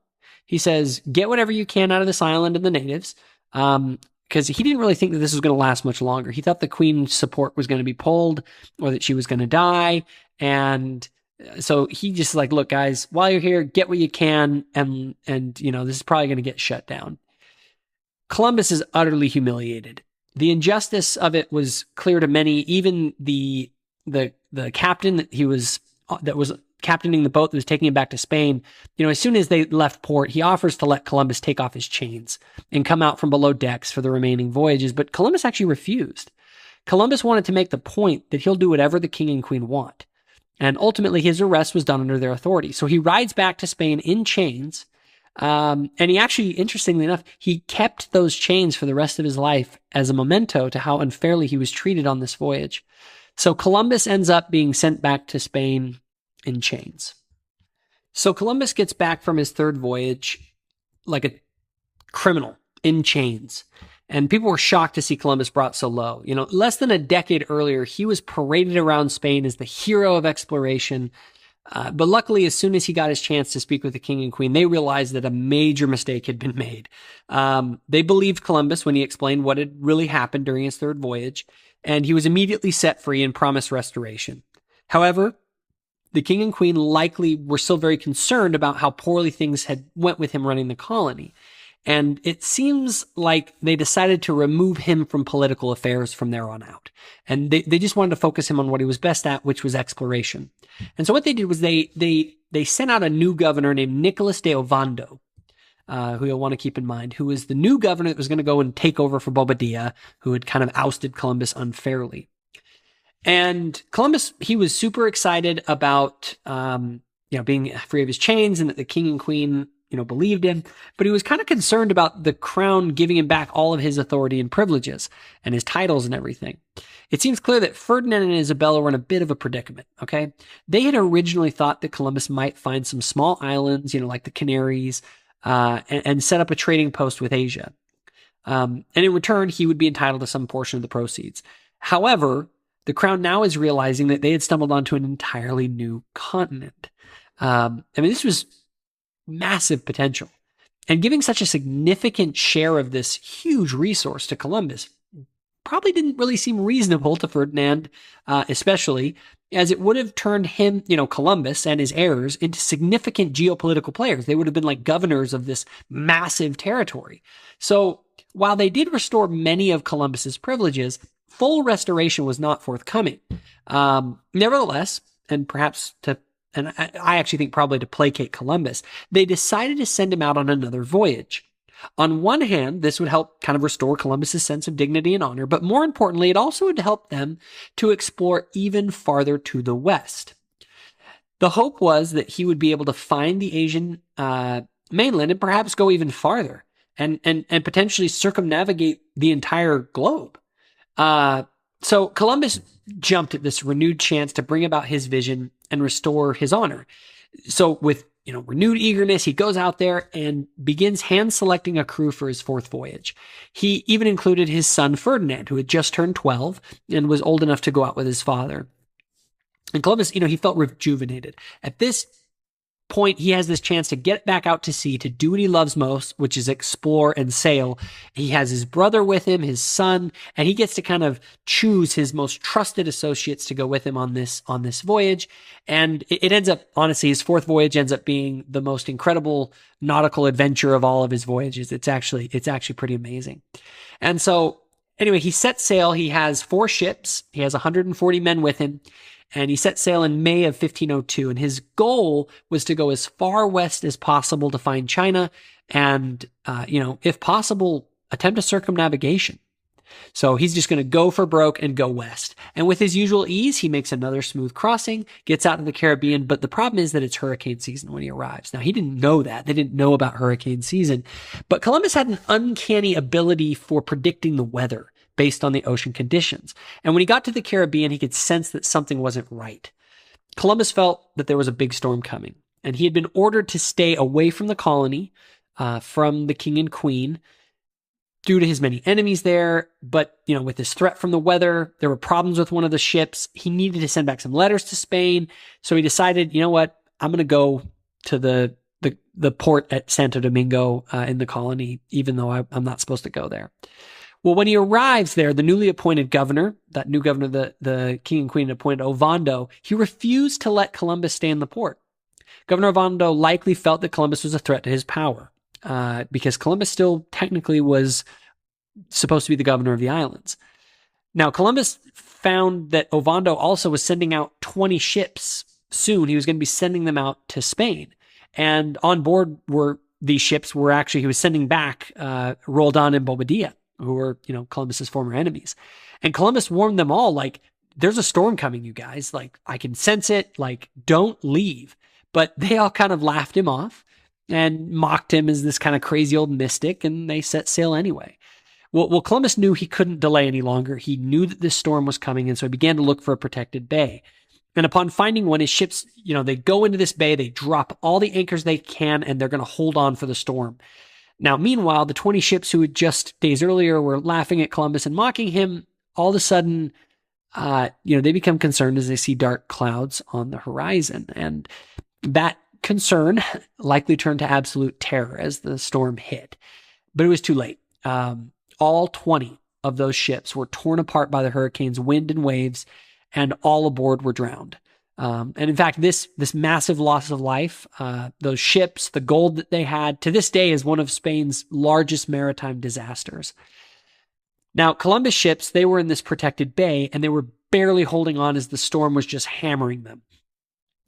He says, get whatever you can out of this island and the natives. Because he didn't really think that this was going to last much longer. He thought the queen's support was going to be pulled or that she was going to die. And so he just like, look, guys, while you're here, get what you can. And this is probably going to get shut down. Columbus is utterly humiliated. The injustice of it was clear to many. Even the captain that was captaining the boat that was taking him back to Spain, as soon as they left port, he offers to let Columbus take off his chains and come out from below decks for the remaining voyages, but Columbus actually refused. Columbus wanted to make the point that he'll do whatever the king and queen want. And ultimately, his arrest was done under their authority. So he rides back to Spain in chains. And he actually, interestingly enough, he kept those chains for the rest of his life as a memento to how unfairly he was treated on this voyage. So Columbus ends up being sent back to Spain in chains. So Columbus gets back from his third voyage like a criminal in chains. And people were shocked to see Columbus brought so low. Less than a decade earlier, he was paraded around Spain as the hero of exploration. But luckily, as soon as he got his chance to speak with the king and queen, they realized that a major mistake had been made. They believed Columbus when he explained what had really happened during his third voyage, and he was immediately set free and promised restoration. However, the king and queen likely were still very concerned about how poorly things had went with him running the colony. And it seems like they decided to remove him from political affairs from there on out. And they just wanted to focus him on what he was best at, which was exploration. And so what they did was they sent out a new governor named Nicholas de Ovando, who you'll want to keep in mind, who was the new governor that was going to go and take over for Bobadilla, who had kind of ousted Columbus unfairly. And Columbus, he was super excited about, being free of his chains and that the king and queen believed him, but he was kind of concerned about the crown giving him back all of his authority and privileges and his titles and everything. It seems clear that Ferdinand and Isabella were in a bit of a predicament, okay? They had originally thought that Columbus might find some small islands, like the Canaries, and set up a trading post with Asia. And in return, he would be entitled to some portion of the proceeds. However, the crown now is realizing that they had stumbled onto an entirely new continent. This was massive potential. And giving such a significant share of this huge resource to Columbus probably didn't really seem reasonable to Ferdinand, especially as it would have turned him, Columbus and his heirs into significant geopolitical players. They would have been like governors of this massive territory. So while they did restore many of Columbus's privileges, full restoration was not forthcoming. Nevertheless, and perhaps and I actually think probably to placate Columbus, they decided to send him out on another voyage. On one hand, this would help kind of restore Columbus's sense of dignity and honor, but more importantly, it also would help them to explore even farther to the west. The hope was that he would be able to find the Asian mainland and perhaps go even farther and potentially circumnavigate the entire globe. So Columbus jumped at this renewed chance to bring about his vision and restore his honor. So with renewed eagerness, he goes out there and begins hand-selecting a crew for his fourth voyage. He even included his son Ferdinand, who had just turned 12 and was old enough to go out with his father. And Columbus, he felt rejuvenated. At this point, he has this chance to get back out to sea to do what he loves most, which is explore and sail. He has his brother with him, his son, and he gets to kind of choose his most trusted associates to go with him on this voyage. And it ends up, honestly, his fourth voyage ends up being the most incredible nautical adventure of all of his voyages. It's actually pretty amazing. And so anyway, he sets sail. He has 4 ships. He has 140 men with him. And he set sail in May of 1502. And his goal was to go as far west as possible to find China and, if possible, attempt a circumnavigation. So he's just going to go for broke and go west. And with his usual ease, he makes another smooth crossing, gets out of the Caribbean. But the problem is that it's hurricane season when he arrives. Now, he didn't know that. They didn't know about hurricane season. But Columbus had an uncanny ability for predicting the weather based on the ocean conditions. And when he got to the Caribbean, he could sense that something wasn't right. Columbus felt that there was a big storm coming, and he had been ordered to stay away from the colony, from the king and queen, due to his many enemies there. But, with this threat from the weather, there were problems with one of the ships. He needed to send back some letters to Spain. So he decided, what, I'm going to go to the port at Santo Domingo in the colony, even though I'm not supposed to go there. Well, when he arrives there, the newly appointed governor, that new governor the king and queen appointed, Ovando, he refused to let Columbus stay in the port. Governor Ovando likely felt that Columbus was a threat to his power, because Columbus still technically was supposed to be the governor of the islands. Now, Columbus found that Ovando also was sending out 20 ships soon. He was going to be sending them out to Spain. And on board were these ships were actually, he was sending back Roldan and Bobadilla, who were, Columbus's former enemies. And Columbus warned them all, like, there's a storm coming, you guys. Like, I can sense it. Like, don't leave. But they all kind of laughed him off and mocked him as this kind of crazy old mystic, and they set sail anyway. Well, Columbus knew he couldn't delay any longer. He knew that this storm was coming, and so he began to look for a protected bay. And upon finding one, his ships, they go into this bay, they drop all the anchors they can, and they're going to hold on for the storm. Now, meanwhile, the 20 ships who had just days earlier were laughing at Columbus and mocking him, all of a sudden, they become concerned as they see dark clouds on the horizon. And that concern likely turned to absolute terror as the storm hit. But it was too late. All 20 of those ships were torn apart by the hurricane's wind and waves, and all aboard were drowned. And in fact, this massive loss of life, those ships, the gold that they had, to this day is one of Spain's largest maritime disasters. Now, Columbus ships, they were in this protected bay, and they were barely holding on as the storm was just hammering them.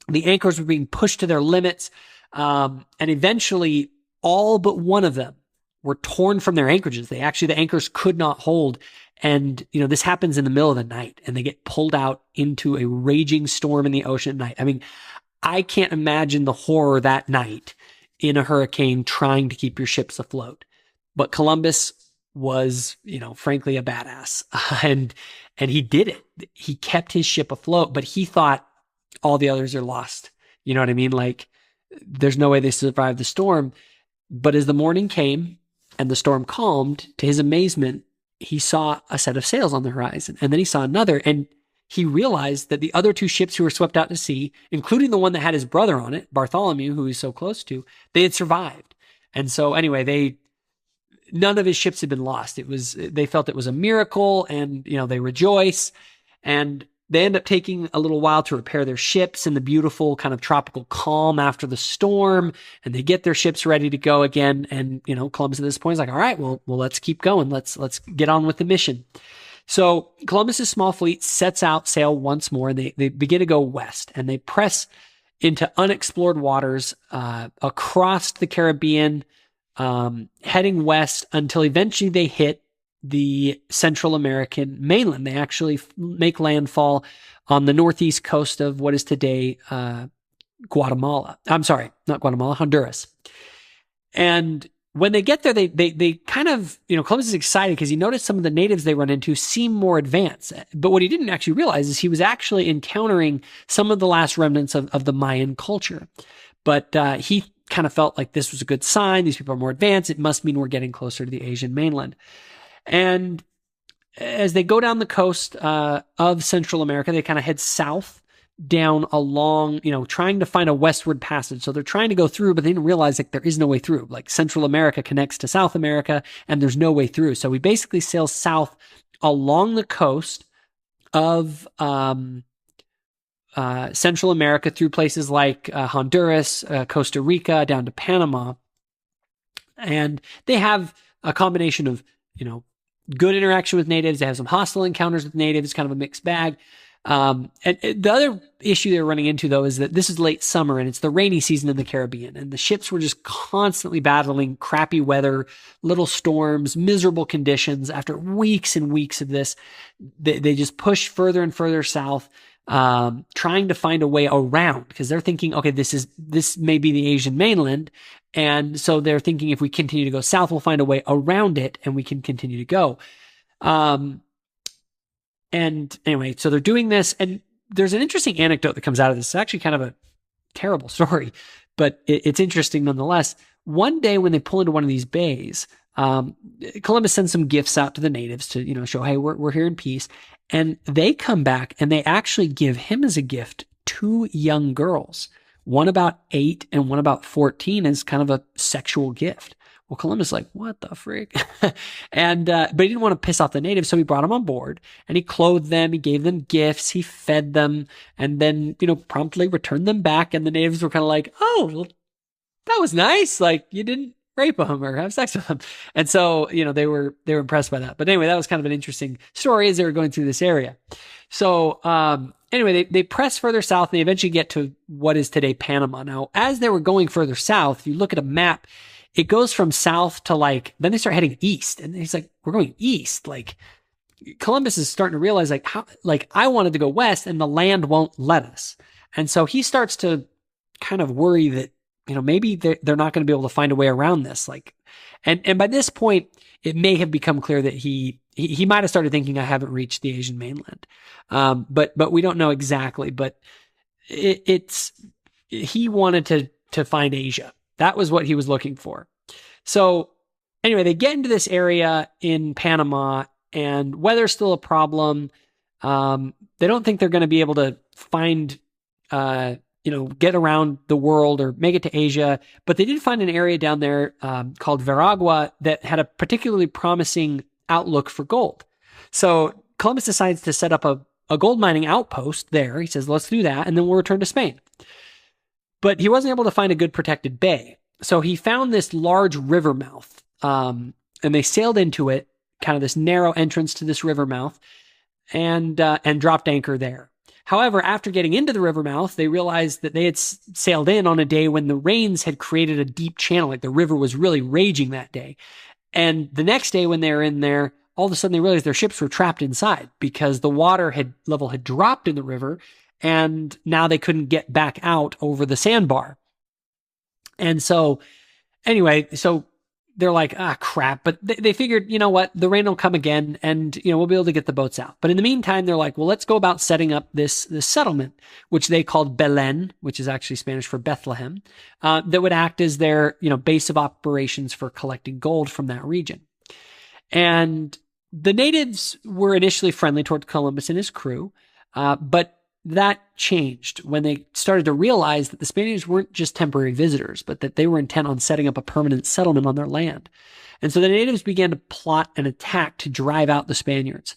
The anchors were being pushed to their limits, and eventually all but one of them were torn from their anchorages. The anchors could not hold. And, this happens in the middle of the night, and they get pulled out into a raging storm in the ocean at night. I mean, I can't imagine the horror that night in a hurricane trying to keep your ships afloat. But Columbus was, frankly, a badass. And he did it. He kept his ship afloat, but he thought all the others are lost. You know what I mean? Like, there's no way they survived the storm. But as the morning came and the storm calmed, to his amazement, he saw a set of sails on the horizon, and then he saw another, and he realized that the other two ships who were swept out to sea, including the one that had his brother on it, Bartholomew, who he's so close to, they had survived. And so anyway, none of his ships had been lost. They felt it was a miracle, and, they rejoice, and they end up taking a little while to repair their ships in the beautiful kind of tropical calm after the storm, and they get their ships ready to go again. And, Columbus at this point is like, all right, well, let's keep going. Let's get on with the mission. So Columbus's small fleet sets out sail once more, and they begin to go west, and they press into unexplored waters, across the Caribbean, heading west until eventually they hit the Central American mainland. They actually make landfall on the northeast coast of what is today Guatemala. I'm sorry, not Guatemala, Honduras. And when they get there, they kind of, Columbus is excited because he noticed some of the natives they run into seem more advanced. But what he didn't actually realize is he was actually encountering some of the last remnants of the Mayan culture. But he kind of felt like this was a good sign. These people are more advanced. It must mean we're getting closer to the Asian mainland. And as they go down the coast of Central America, they kind of head south down along, trying to find a westward passage. So they're trying to go through, but they didn't realize like there is no way through. Like Central America connects to South America, and there's no way through. So we basically sail south along the coast of Central America through places like Honduras, Costa Rica, down to Panama. And they have a combination of, good interaction with natives. They have some hostile encounters with natives, kind of a mixed bag. And the other issue they're running into, though, is that this is late summer and it's the rainy season in the Caribbean. And the ships were just constantly battling crappy weather, little storms, miserable conditions. After weeks and weeks of this, they just push further and further south, trying to find a way around, because they're thinking, okay, this may be the Asian mainland. And so they're thinking if we continue to go south, we'll find a way around it and we can continue to go. And anyway, so they're doing this, and there's an interesting anecdote that comes out of this. It's actually kind of a terrible story, but it's interesting nonetheless. One day when they pull into one of these bays, Columbus sends some gifts out to the natives to, show, hey, we're here in peace. And they come back and they actually give him as a gift 2 young girls, one about 8 and one about 14, as kind of a sexual gift. Well, Columbus is like, what the frick? And, but he didn't want to piss off the natives. So he brought them on board and he clothed them. He gave them gifts. He fed them, and then, promptly returned them back. And the natives were kind of like, oh, well, that was nice. Like, you didn't rape them or have sex with them. And so, they were impressed by that. But anyway, that was kind of an interesting story as they were going through this area. So, anyway, they press further south and they eventually get to what is today Panama. Now, as they were going further south, if you look at a map, it goes from south to then they start heading east. And he's like, we're going east. Columbus is starting to realize I wanted to go west and the land won't let us. And so he starts to kind of worry that, maybe they're not going to be able to find a way around this. And by this point, it may have become clear that he might have started thinking, I haven't reached the Asian mainland. But we don't know exactly, but he wanted to find Asia. That was what he was looking for. So anyway, they get into this area in Panama and weather's still a problem. They don't think they're going to be able to find, get around the world or make it to Asia, but they did find an area down there called Veragua that had a particularly promising outlook for gold. So Columbus decides to set up a gold mining outpost there. He says, let's do that, and then we'll return to Spain. But he wasn't able to find a good protected bay. So he found this large river mouth, and they sailed into it, kind of this narrow entrance to this river mouth, and dropped anchor there. However, after getting into the river mouth, they realized that they had sailed in on a day when the rains had created a deep channel, like the river was really raging that day. And the next day when they were in there, all of a sudden they realized their ships were trapped inside because the water level had dropped in the river, and now they couldn't get back out over the sandbar. And so anyway, they're like, crap. But they figured, you know what, the rain will come again and, we'll be able to get the boats out. But in the meantime, they're like, well, let's go about setting up this settlement, which they called Belén, which is actually Spanish for Bethlehem, that would act as their, base of operations for collecting gold from that region. And the natives were initially friendly toward Columbus and his crew, but that changed when they started to realize that the Spaniards weren't just temporary visitors, but that they were intent on setting up a permanent settlement on their land. And so the natives began to plot an attack to drive out the Spaniards.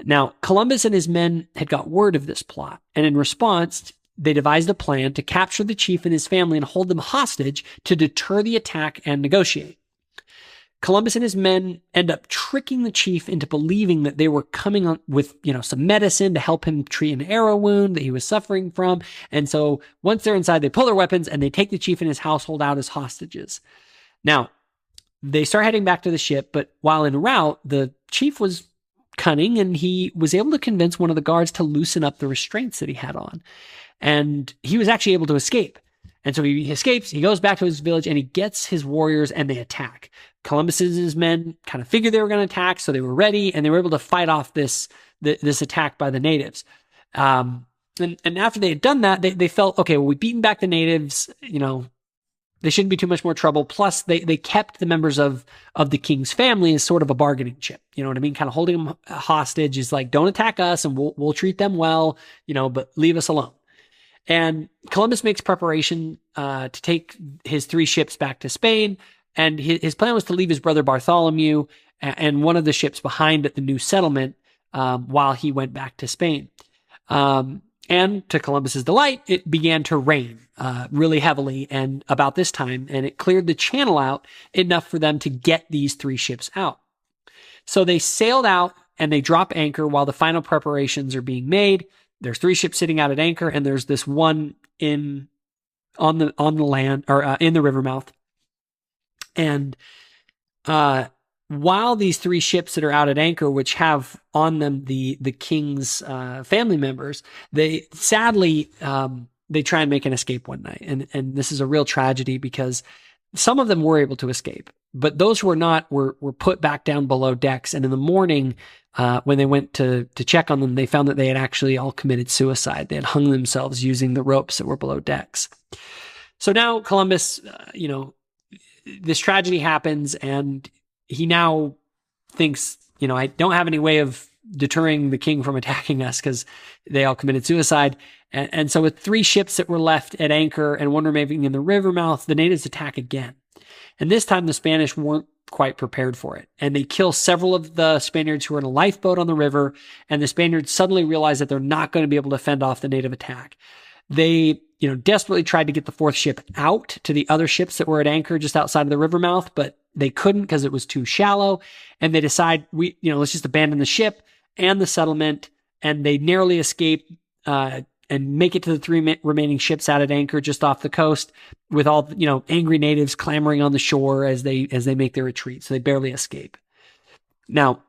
Now, Columbus and his men had got word of this plot, and in response, they devised a plan to capture the chief and his family and hold them hostage to deter the attack and negotiate. Columbus and his men end up tricking the chief into believing that they were coming on with, some medicine to help him treat an arrow wound that he was suffering from. And so once they're inside, they pull their weapons and they take the chief and his household out as hostages. Now, they start heading back to the ship, but while en route, the chief was cunning and he was able to convince one of the guards to loosen up the restraints that he had on. And he was actually able to escape. And so he escapes, he goes back to his village, and he gets his warriors, and they attack. Columbus and his men kind of figured they were going to attack, so they were ready, and they were able to fight off this attack by the natives. And after they had done that, they felt, okay, well, we've beaten back the natives, they shouldn't be too much more trouble. Plus, they kept the members of the king's family as sort of a bargaining chip. You know what I mean? Kind of holding them hostage is like, don't attack us, and we'll treat them well, but leave us alone. And Columbus makes preparation to take his 3 ships back to Spain. And his plan was to leave his brother Bartholomew and one of the ships behind at the new settlement while he went back to Spain. And to Columbus's delight, it began to rain really heavily and about this time, and it cleared the channel out enough for them to get these 3 ships out. So they sailed out and they drop anchor while the final preparations are being made. There's 3 ships sitting out at anchor, and there's this one on the land or in the river mouth. And while these 3 ships that are out at anchor, which have on them the king's family members, they sadly they try and make an escape one night, and this is a real tragedy because some of them were able to escape, but those who were not were put back down below decks. And in the morning, when they went to check on them, they found that they had actually all committed suicide. They had hung themselves using the ropes that were below decks. So now Columbus, this tragedy happens, and he now thinks, I don't have any way of deterring the king from attacking us because they all committed suicide. And so with 3 ships that were left at anchor and one remaining in the river mouth, the natives attack again. And this time the Spanish weren't quite prepared for it. And they kill several of the Spaniards who were in a lifeboat on the river. And the Spaniards suddenly realize that they're not going to be able to fend off the native attack. They desperately tried to get the fourth ship out to the other ships that were at anchor just outside of the river mouth, but they couldn't because it was too shallow. And they decide, let's just abandon the ship and the settlement. And they narrowly escape and make it to the three remaining ships out at anchor just off the coast, with all angry natives clamoring on the shore as they make their retreat. So they barely escape. Now,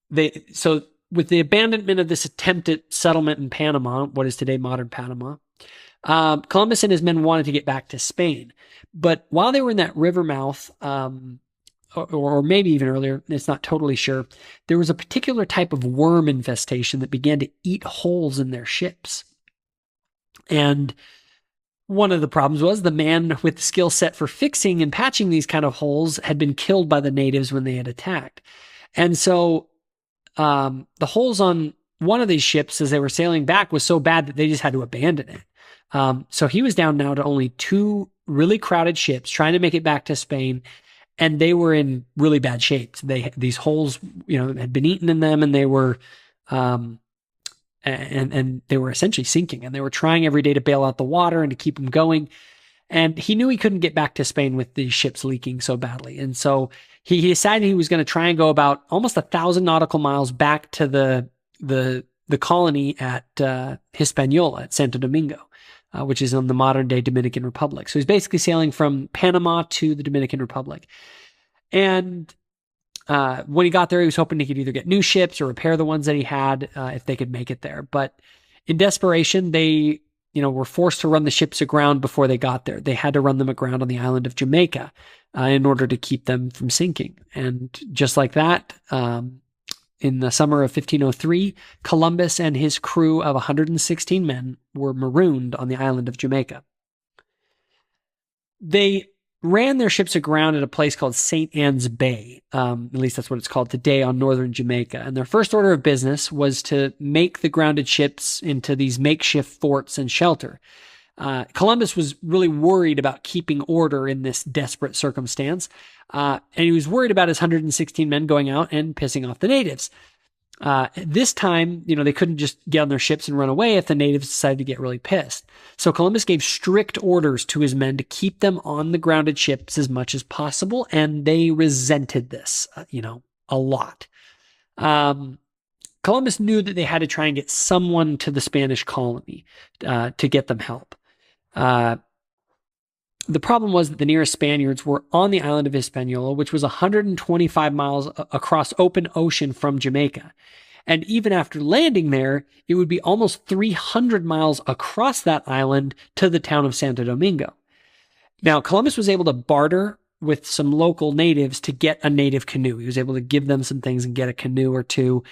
with the abandonment of this attempt at settlement in Panama, what is today modern Panama, Columbus and his men wanted to get back to Spain. But while they were in that river mouth, or maybe even earlier, it's not totally sure, there was a particular type of worm infestation that began to eat holes in their ships. And one of the problems was the man with the skill set for fixing and patching these kind of holes had been killed by the natives when they had attacked. And so the holes on one of these ships as they were sailing back was so bad that they just had to abandon it. So he was down now to only 2 really crowded ships trying to make it back to Spain, and they were in really bad shape. These holes, had been eaten in them, and they were, and they were essentially sinking, and they were trying every day to bail out the water and to keep them going. And he knew he couldn't get back to Spain with these ships leaking so badly. And so he decided he was going to try and go about almost 1,000 nautical miles back to the colony at Hispaniola at Santo Domingo, which is on the modern day Dominican Republic. So he's basically sailing from Panama to the Dominican Republic. And when he got there, he was hoping he could either get new ships or repair the ones that he had if they could make it there. But in desperation, they were forced to run the ships aground before they got there. They had to run them aground on the island of Jamaica in order to keep them from sinking. And just like that, in the summer of 1503, Columbus and his crew of 116 men were marooned on the island of Jamaica. They ran their ships aground at a place called St. Anne's Bay. At least that's what it's called today on northern Jamaica. And their first order of business was to make the grounded ships into these makeshift forts and shelter. Columbus was really worried about keeping order in this desperate circumstance. And he was worried about his 116 men going out and pissing off the natives. This time, they couldn't just get on their ships and run away if the natives decided to get really pissed. So Columbus gave strict orders to his men to keep them on the grounded ships as much as possible, and they resented this, a lot. Columbus knew that they had to try and get someone to the Spanish colony to get them help. The problem was that the nearest Spaniards were on the island of Hispaniola, which was 125 miles across open ocean from Jamaica. And even after landing there, it would be almost 300 miles across that island to the town of Santo Domingo. Now, Columbus was able to barter with some local natives to get a native canoe. He was able to give them some things and get a canoe or two.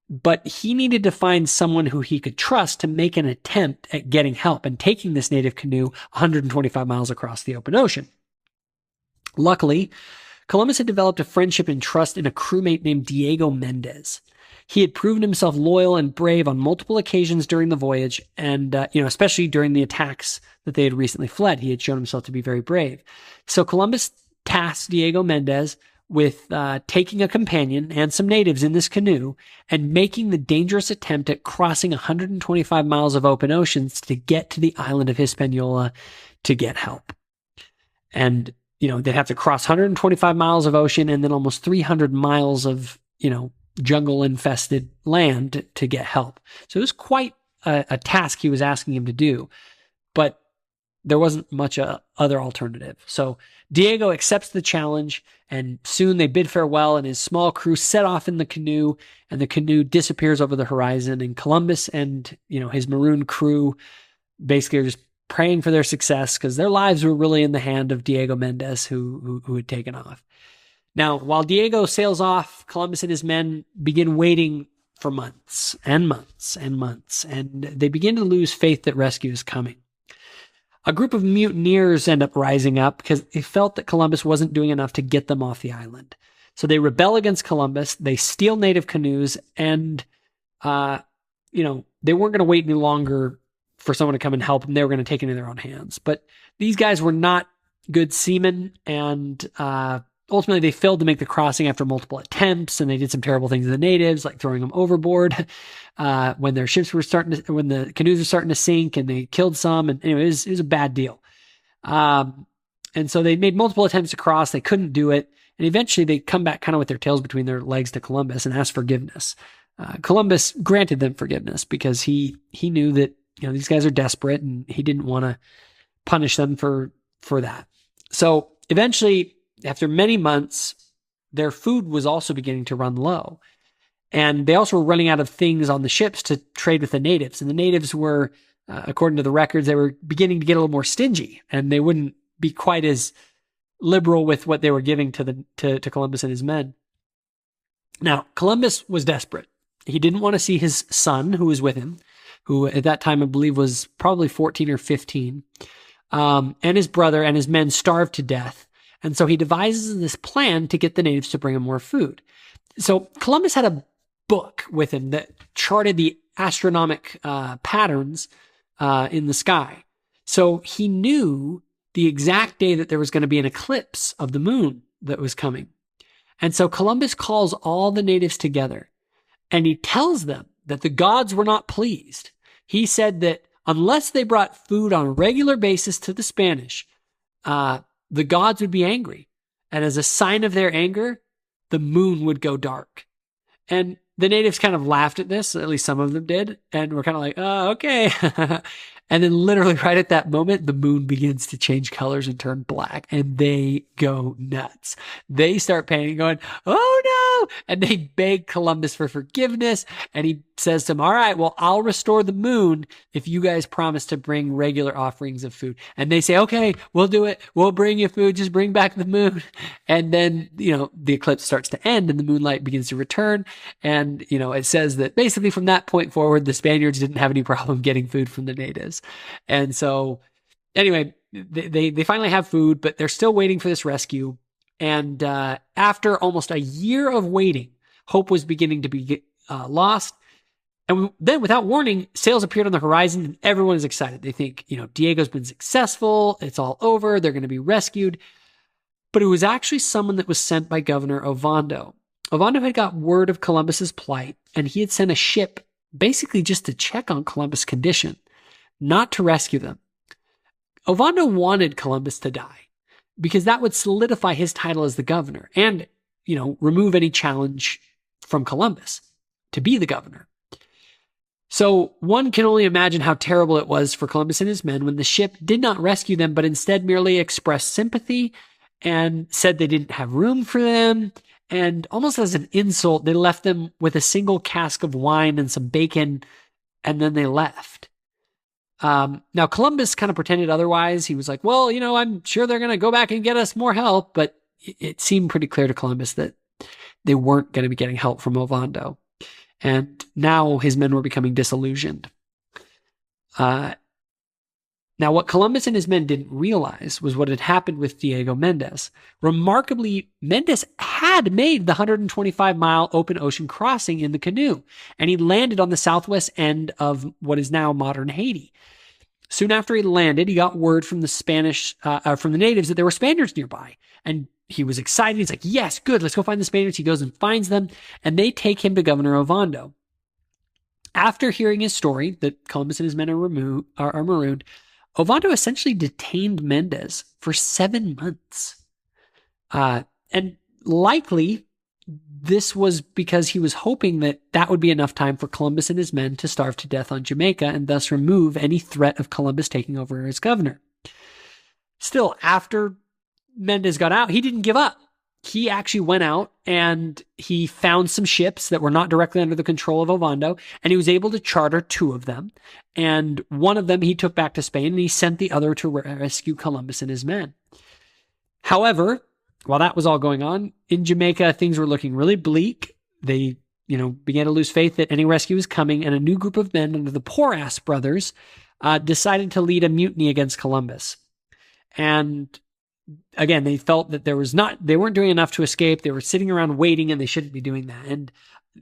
But he needed to find someone who he could trust to make an attempt at getting help and taking this native canoe 125 miles across the open ocean. Luckily, Columbus had developed a friendship and trust in a crewmate named Diego Mendez. He had proven himself loyal and brave on multiple occasions during the voyage, and especially during the attacks that they had recently fled. He had shown himself to be very brave. So Columbus tasked Diego Mendez with taking a companion and some natives in this canoe and making the dangerous attempt at crossing 125 miles of open oceans to get to the island of Hispaniola to get help. And, they'd have to cross 125 miles of ocean and then almost 300 miles of, jungle-infested land to get help. So it was quite a task he was asking him to do, but there wasn't much other alternative. So Diego accepts the challenge, and soon they bid farewell, and his small crew set off in the canoe, and the canoe disappears over the horizon, and Columbus and, his marooned crew basically are just praying for their success because their lives were really in the hand of Diego Mendez, who had taken off. Now, while Diego sails off, Columbus and his men begin waiting for months and months and months, and they begin to lose faith that rescue is coming. A group of mutineers end up rising up because they felt that Columbus wasn't doing enough to get them off the island. So they rebel against Columbus, they steal native canoes, and, they weren't going to wait any longer for someone to come and help them. They were going to take it in their own hands. But these guys were not good seamen, and ultimately they failed to make the crossing after multiple attempts, and they did some terrible things to the natives, like throwing them overboard when their ships were when the canoes were starting to sink, and they killed some. And anyway, it was a bad deal. And so they made multiple attempts to cross. They couldn't do it. And eventually they come back kind of with their tails between their legs to Columbus and ask forgiveness. Columbus granted them forgiveness because he knew that, these guys are desperate, and he didn't want to punish them for that. So eventually, after many months, their food was also beginning to run low. And they also were running out of things on the ships to trade with the natives. And the natives were, according to the records, they were beginning to get a little more stingy, and they wouldn't be quite as liberal with what they were giving to Columbus and his men. Now, Columbus was desperate. He didn't want to see his son, who was with him, who at that time I believe was probably 14 or 15, and his brother and his men starved to death. And so he devises this plan to get the natives to bring him more food. So Columbus had a book with him that charted the astronomic patterns in the sky. So he knew the exact day that there was going to be an eclipse of the moon that was coming. And so Columbus calls all the natives together, and he tells them that the gods were not pleased. He said that unless they brought food on a regular basis to the Spanish, the gods would be angry. And as a sign of their anger, the moon would go dark. And the natives kind of laughed at this, at least some of them did, and were kind of like, oh, okay. And then literally right at that moment, the moon begins to change colors and turn black, and they go nuts. They start panicking, going, oh no! And they beg Columbus for forgiveness, and he says to them, all right, well, I'll restore the moon if you guys promise to bring regular offerings of food. And they say, okay, we'll do it. We'll bring you food. Just bring back the moon. And then, the eclipse starts to end, and the moonlight begins to return. And, it says that basically from that point forward, the Spaniards didn't have any problem getting food from the natives. And so anyway, they finally have food, but they're still waiting for this rescue. And after almost a year of waiting, hope was beginning to be lost. And then without warning, sails appeared on the horizon, and everyone is excited. They think, Diego's been successful. It's all over. They're going to be rescued. But it was actually someone that was sent by Governor Ovando. Ovando had got word of Columbus's plight, and he had sent a ship basically just to check on Columbus' condition, not to rescue them. Ovando wanted Columbus to die because that would solidify his title as the governor and, remove any challenge from Columbus to be the governor. So one can only imagine how terrible it was for Columbus and his men when the ship did not rescue them, but instead merely expressed sympathy and said they didn't have room for them. And almost as an insult, they left them with a single cask of wine and some bacon, and then they left. Now, Columbus kind of pretended otherwise. He was like, well, I'm sure they're going to go back and get us more help. But it seemed pretty clear to Columbus that they weren't going to be getting help from Ovando. And now his men were becoming disillusioned. Now, what Columbus and his men didn't realize was what had happened with Diego Mendez. Remarkably, Mendez had made the 125-mile open ocean crossing in the canoe, and he landed on the southwest end of what is now modern Haiti. Soon after he landed, he got word from from the natives that there were Spaniards nearby, and he was excited. He's like, yes, good, let's go find the Spaniards. He goes and finds them, and they take him to Governor Ovando. After hearing his story that Columbus and his men are marooned, Ovando essentially detained Mendez for 7 months. And likely this was because he was hoping that that would be enough time for Columbus and his men to starve to death on Jamaica and thus remove any threat of Columbus taking over as governor. Still, after Mendez got out, he didn't give up. He actually went out and he found some ships that were not directly under the control of Ovando, and he was able to charter 2 of them. And one of them he took back to Spain, and he sent the other to rescue Columbus and his men. However, while that was all going on, in Jamaica, things were looking really bleak. They, began to lose faith that any rescue was coming, and a new group of men under the Poor-Ass brothers decided to lead a mutiny against Columbus. And again, they felt that they weren't doing enough to escape. They were sitting around waiting, and they shouldn't be doing that. And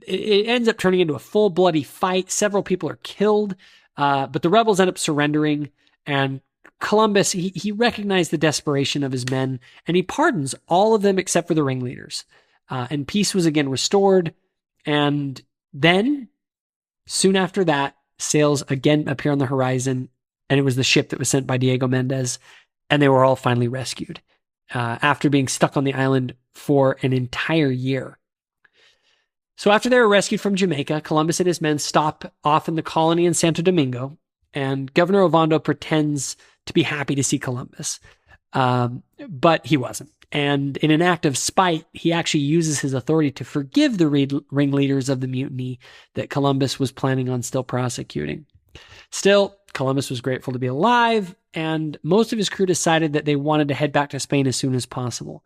it ends up turning into a full bloody fight. Several people are killed, but the rebels end up surrendering, and Columbus, he recognized the desperation of his men, and he pardons all of them except for the ringleaders. And peace was again restored. And then, soon after that, sails again appear on the horizon, and it was the ship that was sent by Diego Mendez, and they were all finally rescued after being stuck on the island for an entire year. So after they were rescued from Jamaica, Columbus and his men stop off in the colony in Santo Domingo, and Governor Ovando pretends to be happy to see Columbus, but he wasn't. And in an act of spite, he actually uses his authority to forgive the ringleaders of the mutiny that Columbus was planning on still prosecuting. Still, Columbus was grateful to be alive, and most of his crew decided that they wanted to head back to Spain as soon as possible.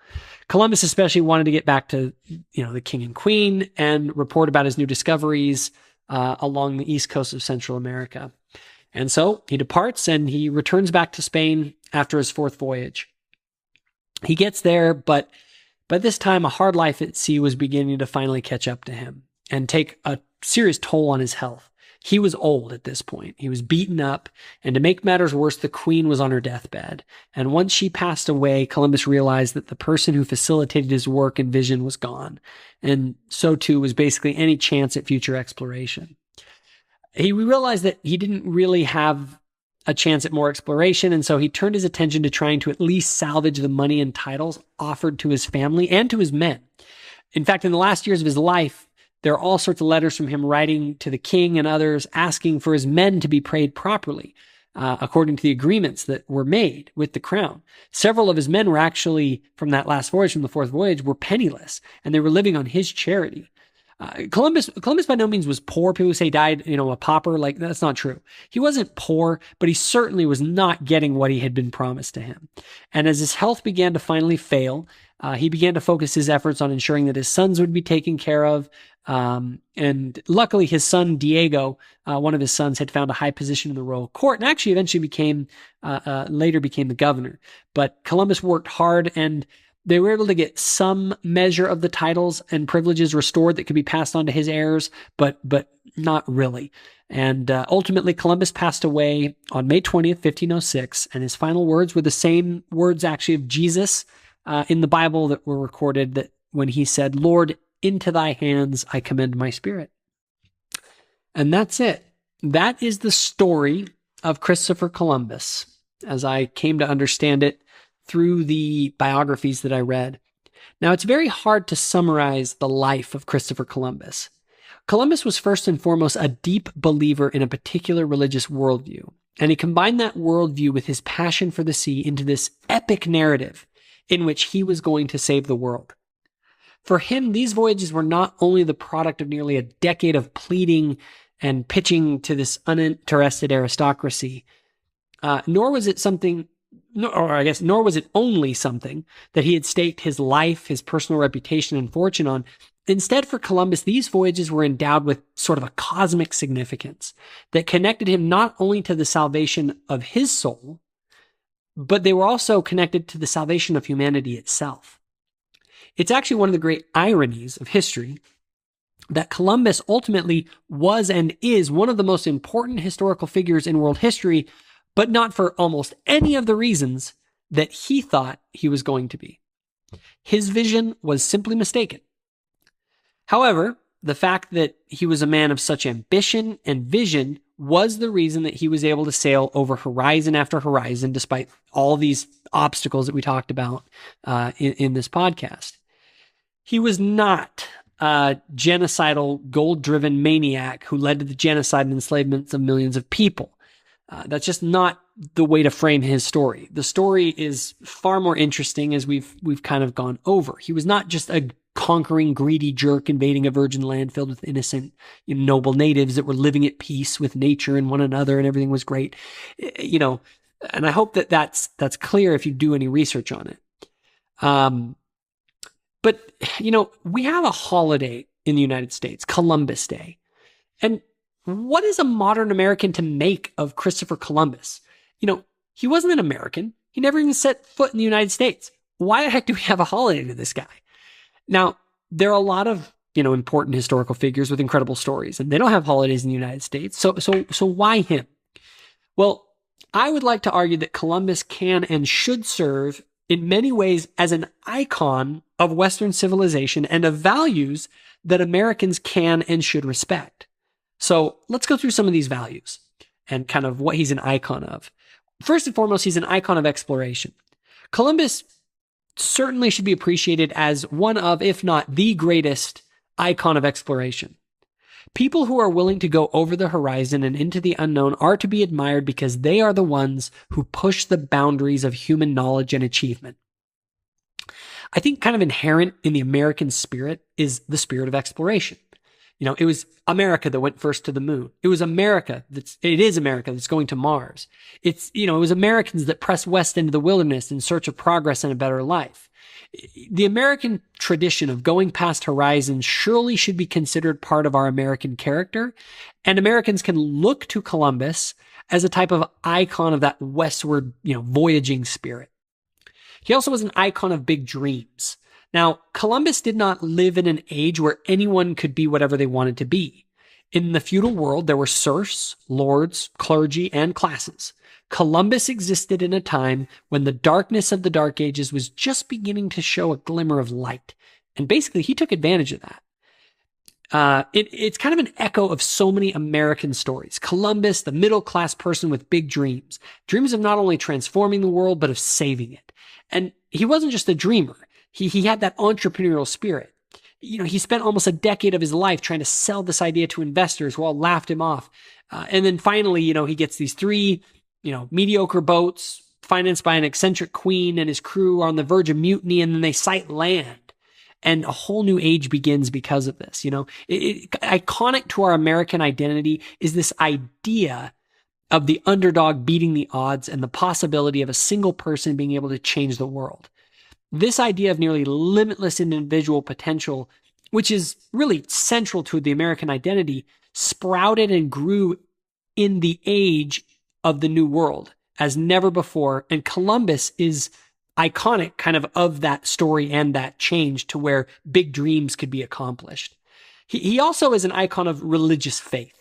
Columbus especially wanted to get back to, the king and queen and report about his new discoveries along the east coast of Central America. And so he departs and he returns back to Spain after his fourth voyage. He gets there, but by this time, a hard life at sea was beginning to finally catch up to him and take a serious toll on his health. He was old at this point. He was beaten up, and to make matters worse, the queen was on her deathbed. And once she passed away, Columbus realized that the person who facilitated his work and vision was gone. And so too was basically any chance at future exploration. He realized that he didn't really have a chance at more exploration, and so he turned his attention to trying to at least salvage the money and titles offered to his family and to his men. In fact, in the last years of his life, there are all sorts of letters from him writing to the king and others asking for his men to be paid properly, according to the agreements that were made with the crown. Several of his men were actually, from that last voyage, from the fourth voyage, were penniless, and they were living on his charity. Columbus by no means was poor. People say he died, a pauper. Like, that's not true. He wasn't poor, but he certainly was not getting what he had been promised to him. And as his health began to finally fail, he began to focus his efforts on ensuring that his sons would be taken care of. And luckily his son, Diego, one of his sons, had found a high position in the royal court and actually eventually later became the governor. But Columbus worked hard, and they were able to get some measure of the titles and privileges restored that could be passed on to his heirs, but not really. And ultimately, Columbus passed away on May 20th, 1506, and his final words were the same words actually of Jesus in the Bible that were recorded, that when he said, "Lord, into thy hands I commend my spirit." And that's it. That is the story of Christopher Columbus, as I came to understand it through the biographies that I read. Now, it's very hard to summarize the life of Christopher Columbus. Columbus was first and foremost a deep believer in a particular religious worldview, and he combined that worldview with his passion for the sea into this epic narrative in which he was going to save the world. For him, these voyages were not only the product of nearly a decade of pleading and pitching to this uninterested aristocracy, nor was it only something that he had staked his life, his personal reputation, and fortune on. Instead, for Columbus, these voyages were endowed with sort of a cosmic significance that connected him not only to the salvation of his soul, but they were also connected to the salvation of humanity itself. It's actually one of the great ironies of history that Columbus ultimately was and is one of the most important historical figures in world history, but not for almost any of the reasons that he thought he was going to be. His vision was simply mistaken. However, the fact that he was a man of such ambition and vision was the reason that he was able to sail over horizon after horizon, despite all these obstacles that we talked about in this podcast. He was not a genocidal, gold-driven maniac who led to the genocide and enslavement of millions of people. That's just not the way to frame his story. The story is far more interesting, as we've kind of gone over. He was not just a conquering, greedy jerk invading a virgin land filled with innocent, noble natives that were living at peace with nature and one another, and everything was great. And I hope that that's clear if you do any research on it. But we have a holiday in the United States, Columbus Day. And what is a modern American to make of Christopher Columbus? He wasn't an American. He never even set foot in the United States. Why the heck do we have a holiday to this guy? Now, there are a lot of, important historical figures with incredible stories, and they don't have holidays in the United States. So why him? Well, I would like to argue that Columbus can and should serve in many ways as an icon of Western civilization and of values that Americans can and should respect. So let's go through some of these values and kind of what he's an icon of. First and foremost, he's an icon of exploration. Columbus certainly should be appreciated as one of, if not the greatest icon of exploration. People who are willing to go over the horizon and into the unknown are to be admired because they are the ones who push the boundaries of human knowledge and achievement. I think kind of inherent in the American spirit is the spirit of exploration. It was America that went first to the moon. It is America that's going to Mars. It was Americans that pressed west into the wilderness in search of progress and a better life. The American tradition of going past horizons surely should be considered part of our American character, and Americans can look to Columbus as a type of icon of that westward, voyaging spirit. He also was an icon of big dreams. Now, Columbus did not live in an age where anyone could be whatever they wanted to be. In the feudal world, there were serfs, lords, clergy, and classes. Columbus existed in a time when the darkness of the Dark Ages was just beginning to show a glimmer of light. And basically, he took advantage of that. It's kind of an echo of so many American stories. Columbus, the middle-class person with big dreams. Dreams of not only transforming the world, but of saving it. And he wasn't just a dreamer. He had that entrepreneurial spirit. He spent almost a decade of his life trying to sell this idea to investors who all laughed him off. And then finally, he gets these three, mediocre boats financed by an eccentric queen, and his crew are on the verge of mutiny, and then they sight land. And a whole new age begins because of this. Iconic to our American identity is this idea of the underdog beating the odds and the possibility of a single person being able to change the world. This idea of nearly limitless individual potential, which is really central to the American identity, sprouted and grew in the age of the New World as never before. And Columbus is iconic kind of that story and that change to where big dreams could be accomplished. He also is an icon of religious faith.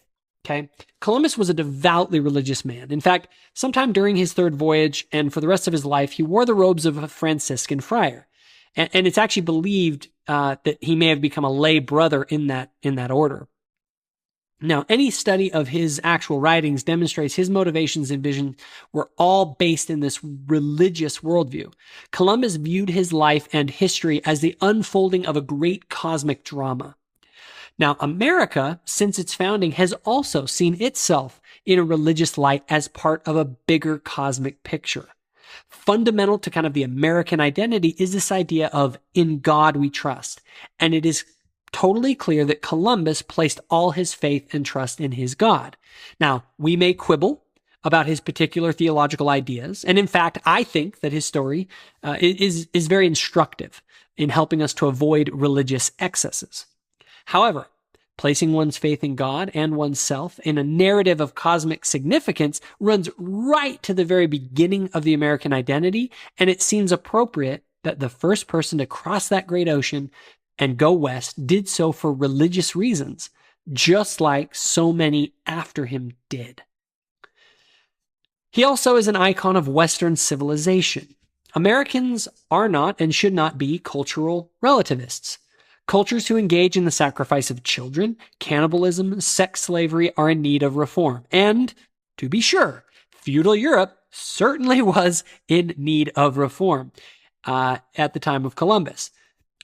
Okay. Columbus was a devoutly religious man. In fact, sometime during his third voyage and for the rest of his life, he wore the robes of a Franciscan friar. And it's actually believed that he may have become a lay brother in that order. Now, any study of his actual writings demonstrates his motivations and vision were all based in this religious worldview. Columbus viewed his life and history as the unfolding of a great cosmic drama. Now, America, since its founding, has also seen itself in a religious light as part of a bigger cosmic picture. Fundamental to kind of the American identity is this idea of in God we trust. And it is totally clear that Columbus placed all his faith and trust in his God. Now, we may quibble about his particular theological ideas. And in fact, I think that his story is very instructive in helping us to avoid religious excesses. However, placing one's faith in God and oneself in a narrative of cosmic significance runs right to the very beginning of the American identity, and it seems appropriate that the first person to cross that great ocean and go west did so for religious reasons, just like so many after him did. He also is an icon of Western civilization. Americans are not and should not be cultural relativists. Cultures who engage in the sacrifice of children, cannibalism, sex slavery are in need of reform. And, to be sure, feudal Europe certainly was in need of reform at the time of Columbus.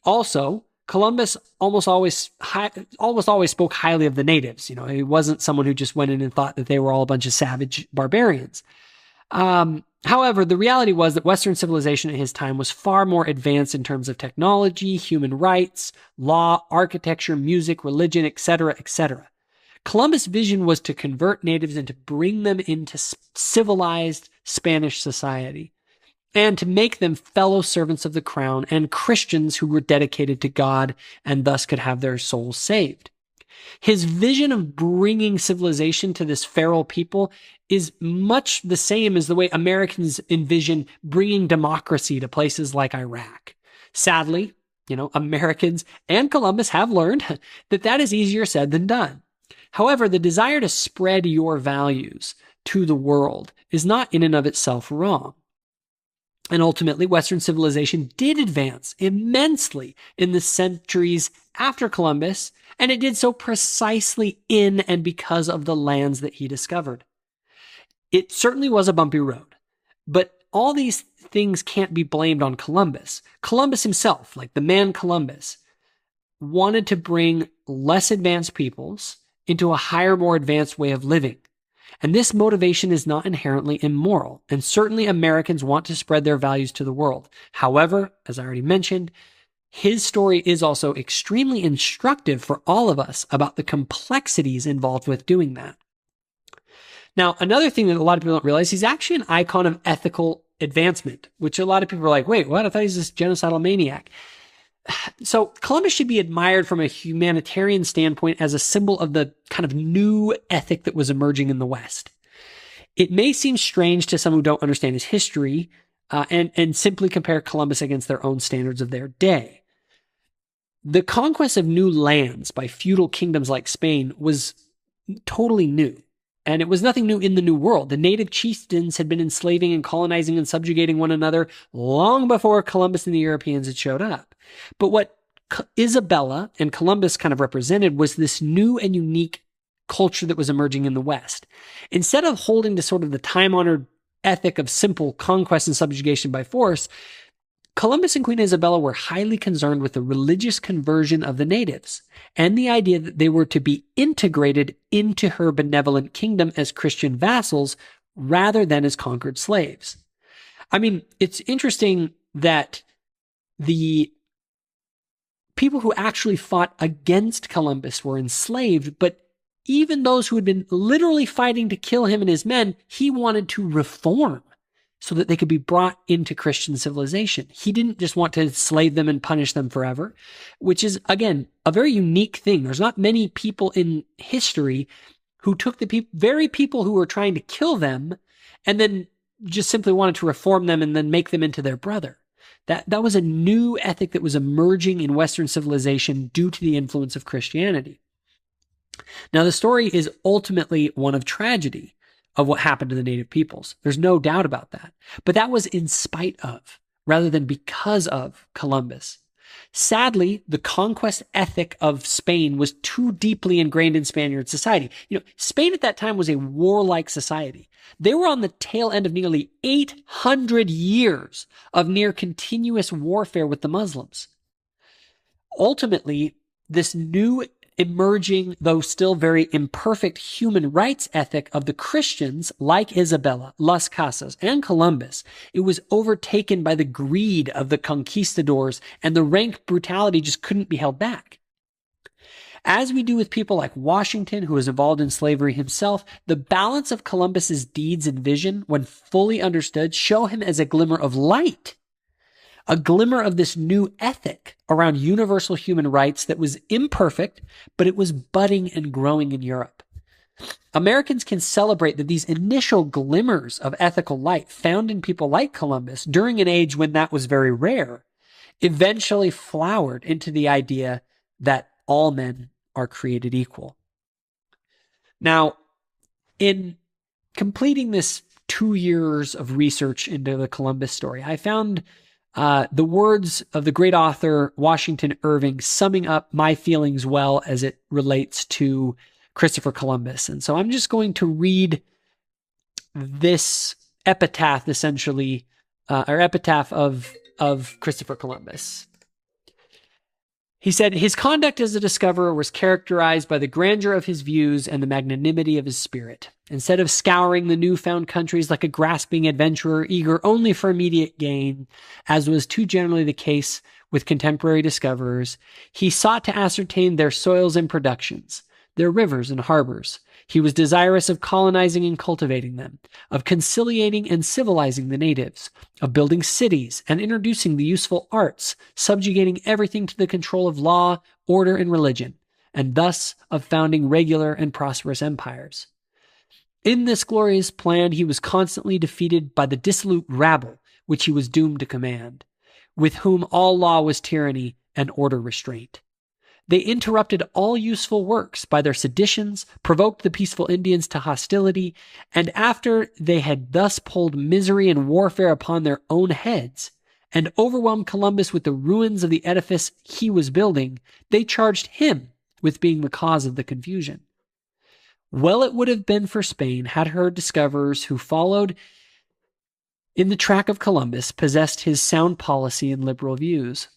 Also, Columbus almost always spoke highly of the natives. He wasn't someone who just went in and thought that they were all a bunch of savage barbarians. However, the reality was that Western civilization at his time was far more advanced in terms of technology, human rights, law, architecture, music, religion, etc., etc. Columbus' vision was to convert natives and to bring them into civilized Spanish society, and to make them fellow servants of the crown and Christians who were dedicated to God and thus could have their souls saved. His vision of bringing civilization to this feral people is much the same as the way Americans envision bringing democracy to places like Iraq. Sadly, Americans and Columbus have learned that is easier said than done. However, the desire to spread your values, to the world is not in and of itself wrong. And ultimately, Western civilization did advance immensely in the centuries after Columbus, and it did so precisely in and because of the lands that he discovered. It certainly was a bumpy road, but all these things can't be blamed on Columbus. Columbus himself, like the man Columbus, wanted to bring less advanced peoples into a higher, more advanced way of living. And this motivation is not inherently immoral, and certainly Americans want to spread their values to the world. However, as I already mentioned, his story is also extremely instructive for all of us about the complexities involved with doing that. Now, another thing that a lot of people don't realize, he's actually an icon of ethical advancement, which a lot of people are like, wait, what? I thought he was this genocidal maniac. So Columbus should be admired from a humanitarian standpoint as a symbol of the kind of new ethic that was emerging in the West. It may seem strange to some who don't understand his history and simply compare Columbus against their own standards of their day. The conquest of new lands by feudal kingdoms like Spain was totally new. And it was nothing new in the New World. The native chieftains had been enslaving and colonizing and subjugating one another long before Columbus and the Europeans had showed up. But what Isabella and Columbus kind of represented was this new and unique culture that was emerging in the West. Instead of holding to sort of the time-honored ethic of simple conquest and subjugation by force, Columbus and Queen Isabella were highly concerned with the religious conversion of the natives and the idea that they were to be integrated into her benevolent kingdom as Christian vassals rather than as conquered slaves. I mean, it's interesting that the people who actually fought against Columbus were enslaved, but even those who had been literally fighting to kill him and his men, he wanted to reform so that they could be brought into Christian civilization. He didn't just want to enslave them and punish them forever, which is, again, a very unique thing. There's not many people in history who took the very people who were trying to kill them and then just simply wanted to reform them and then make them into their brother. That was a new ethic that was emerging in Western civilization due to the influence of Christianity. Now, the story is ultimately one of tragedy of what happened to the native peoples. There's no doubt about that. But that was in spite of, rather than because of, Columbus. Sadly, the conquest ethic of Spain was too deeply ingrained in Spaniard society. Spain at that time was a warlike society. They were on the tail end of nearly 800 years of near continuous warfare with the Muslims. Ultimately, this new emerging, though still very imperfect, human rights ethic of the Christians, like Isabella, Las Casas, and Columbus, it was overtaken by the greed of the conquistadors, and the rank brutality just couldn't be held back. As we do with people like Washington, who was involved in slavery himself, the balance of Columbus's deeds and vision, when fully understood, show him as a glimmer of light. A glimmer of this new ethic around universal human rights that was imperfect, but it was budding and growing in Europe. Americans can celebrate that these initial glimmers of ethical light found in people like Columbus during an age when that was very rare, eventually flowered into the idea that all men are created equal. Now, in completing this 2 years of research into the Columbus story, I found the words of the great author Washington Irving summing up my feelings well as it relates to Christopher Columbus. And so I'm just going to read this epitaph, essentially, or epitaph of Christopher Columbus. He said, "His conduct as a discoverer was characterized by the grandeur of his views and the magnanimity of his spirit. Instead of scouring the newfound countries like a grasping adventurer eager only for immediate gain, as was too generally the case with contemporary discoverers, he sought to ascertain their soils and productions, their rivers and harbors. He was desirous of colonizing and cultivating them, of conciliating and civilizing the natives, of building cities and introducing the useful arts, subjugating everything to the control of law, order, and religion, and thus of founding regular and prosperous empires. In this glorious plan, he was constantly defeated by the dissolute rabble which he was doomed to command, with whom all law was tyranny and order restraint. They interrupted all useful works by their seditions, provoked the peaceful Indians to hostility, and after they had thus pulled misery and warfare upon their own heads, and overwhelmed Columbus with the ruins of the edifice he was building, they charged him with being the cause of the confusion. Well it would have been for Spain had her discoverers who followed in the track of Columbus possessed his sound policy and liberal views.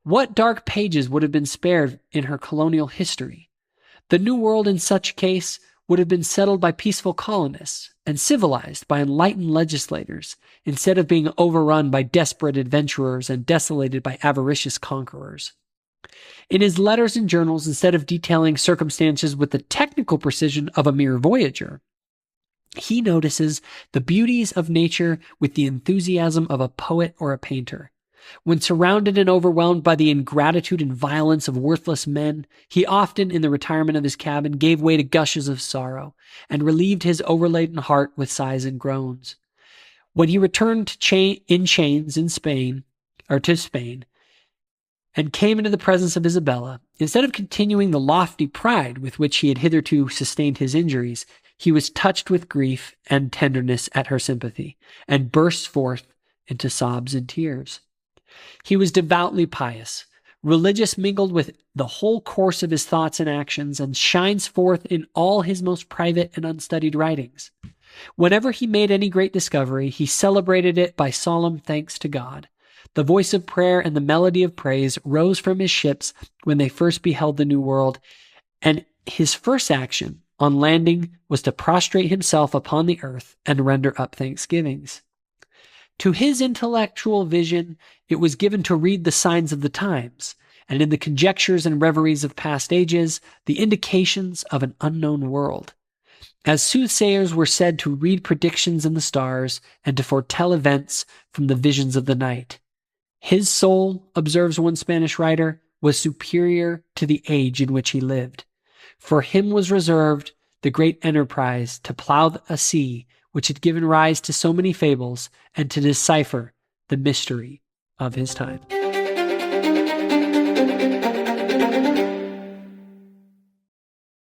What dark pages would have been spared in her colonial history? The New World in such case would have been settled by peaceful colonists and civilized by enlightened legislators, instead of being overrun by desperate adventurers and desolated by avaricious conquerors. In his letters and journals, instead of detailing circumstances with the technical precision of a mere voyager, he notices the beauties of nature with the enthusiasm of a poet or a painter. When surrounded and overwhelmed by the ingratitude and violence of worthless men, he often, in the retirement of his cabin, gave way to gushes of sorrow, and relieved his overladen heart with sighs and groans. When he returned in chains to Spain, and came into the presence of Isabella, instead of continuing the lofty pride with which he had hitherto sustained his injuries, he was touched with grief and tenderness at her sympathy, and burst forth into sobs and tears. He was devoutly pious, religious mingled with the whole course of his thoughts and actions, and shines forth in all his most private and unstudied writings. Whenever he made any great discovery, he celebrated it by solemn thanks to God. The voice of prayer and the melody of praise rose from his ships when they first beheld the New World, and his first action on landing was to prostrate himself upon the earth and render up thanksgivings. To his intellectual vision, it was given to read the signs of the times, and in the conjectures and reveries of past ages, the indications of an unknown world. As soothsayers were said to read predictions in the stars and to foretell events from the visions of the night. His soul, observes one Spanish writer, was superior to the age in which he lived. For him was reserved the great enterprise to plow a sea which had given rise to so many fables and to decipher the mystery of his time.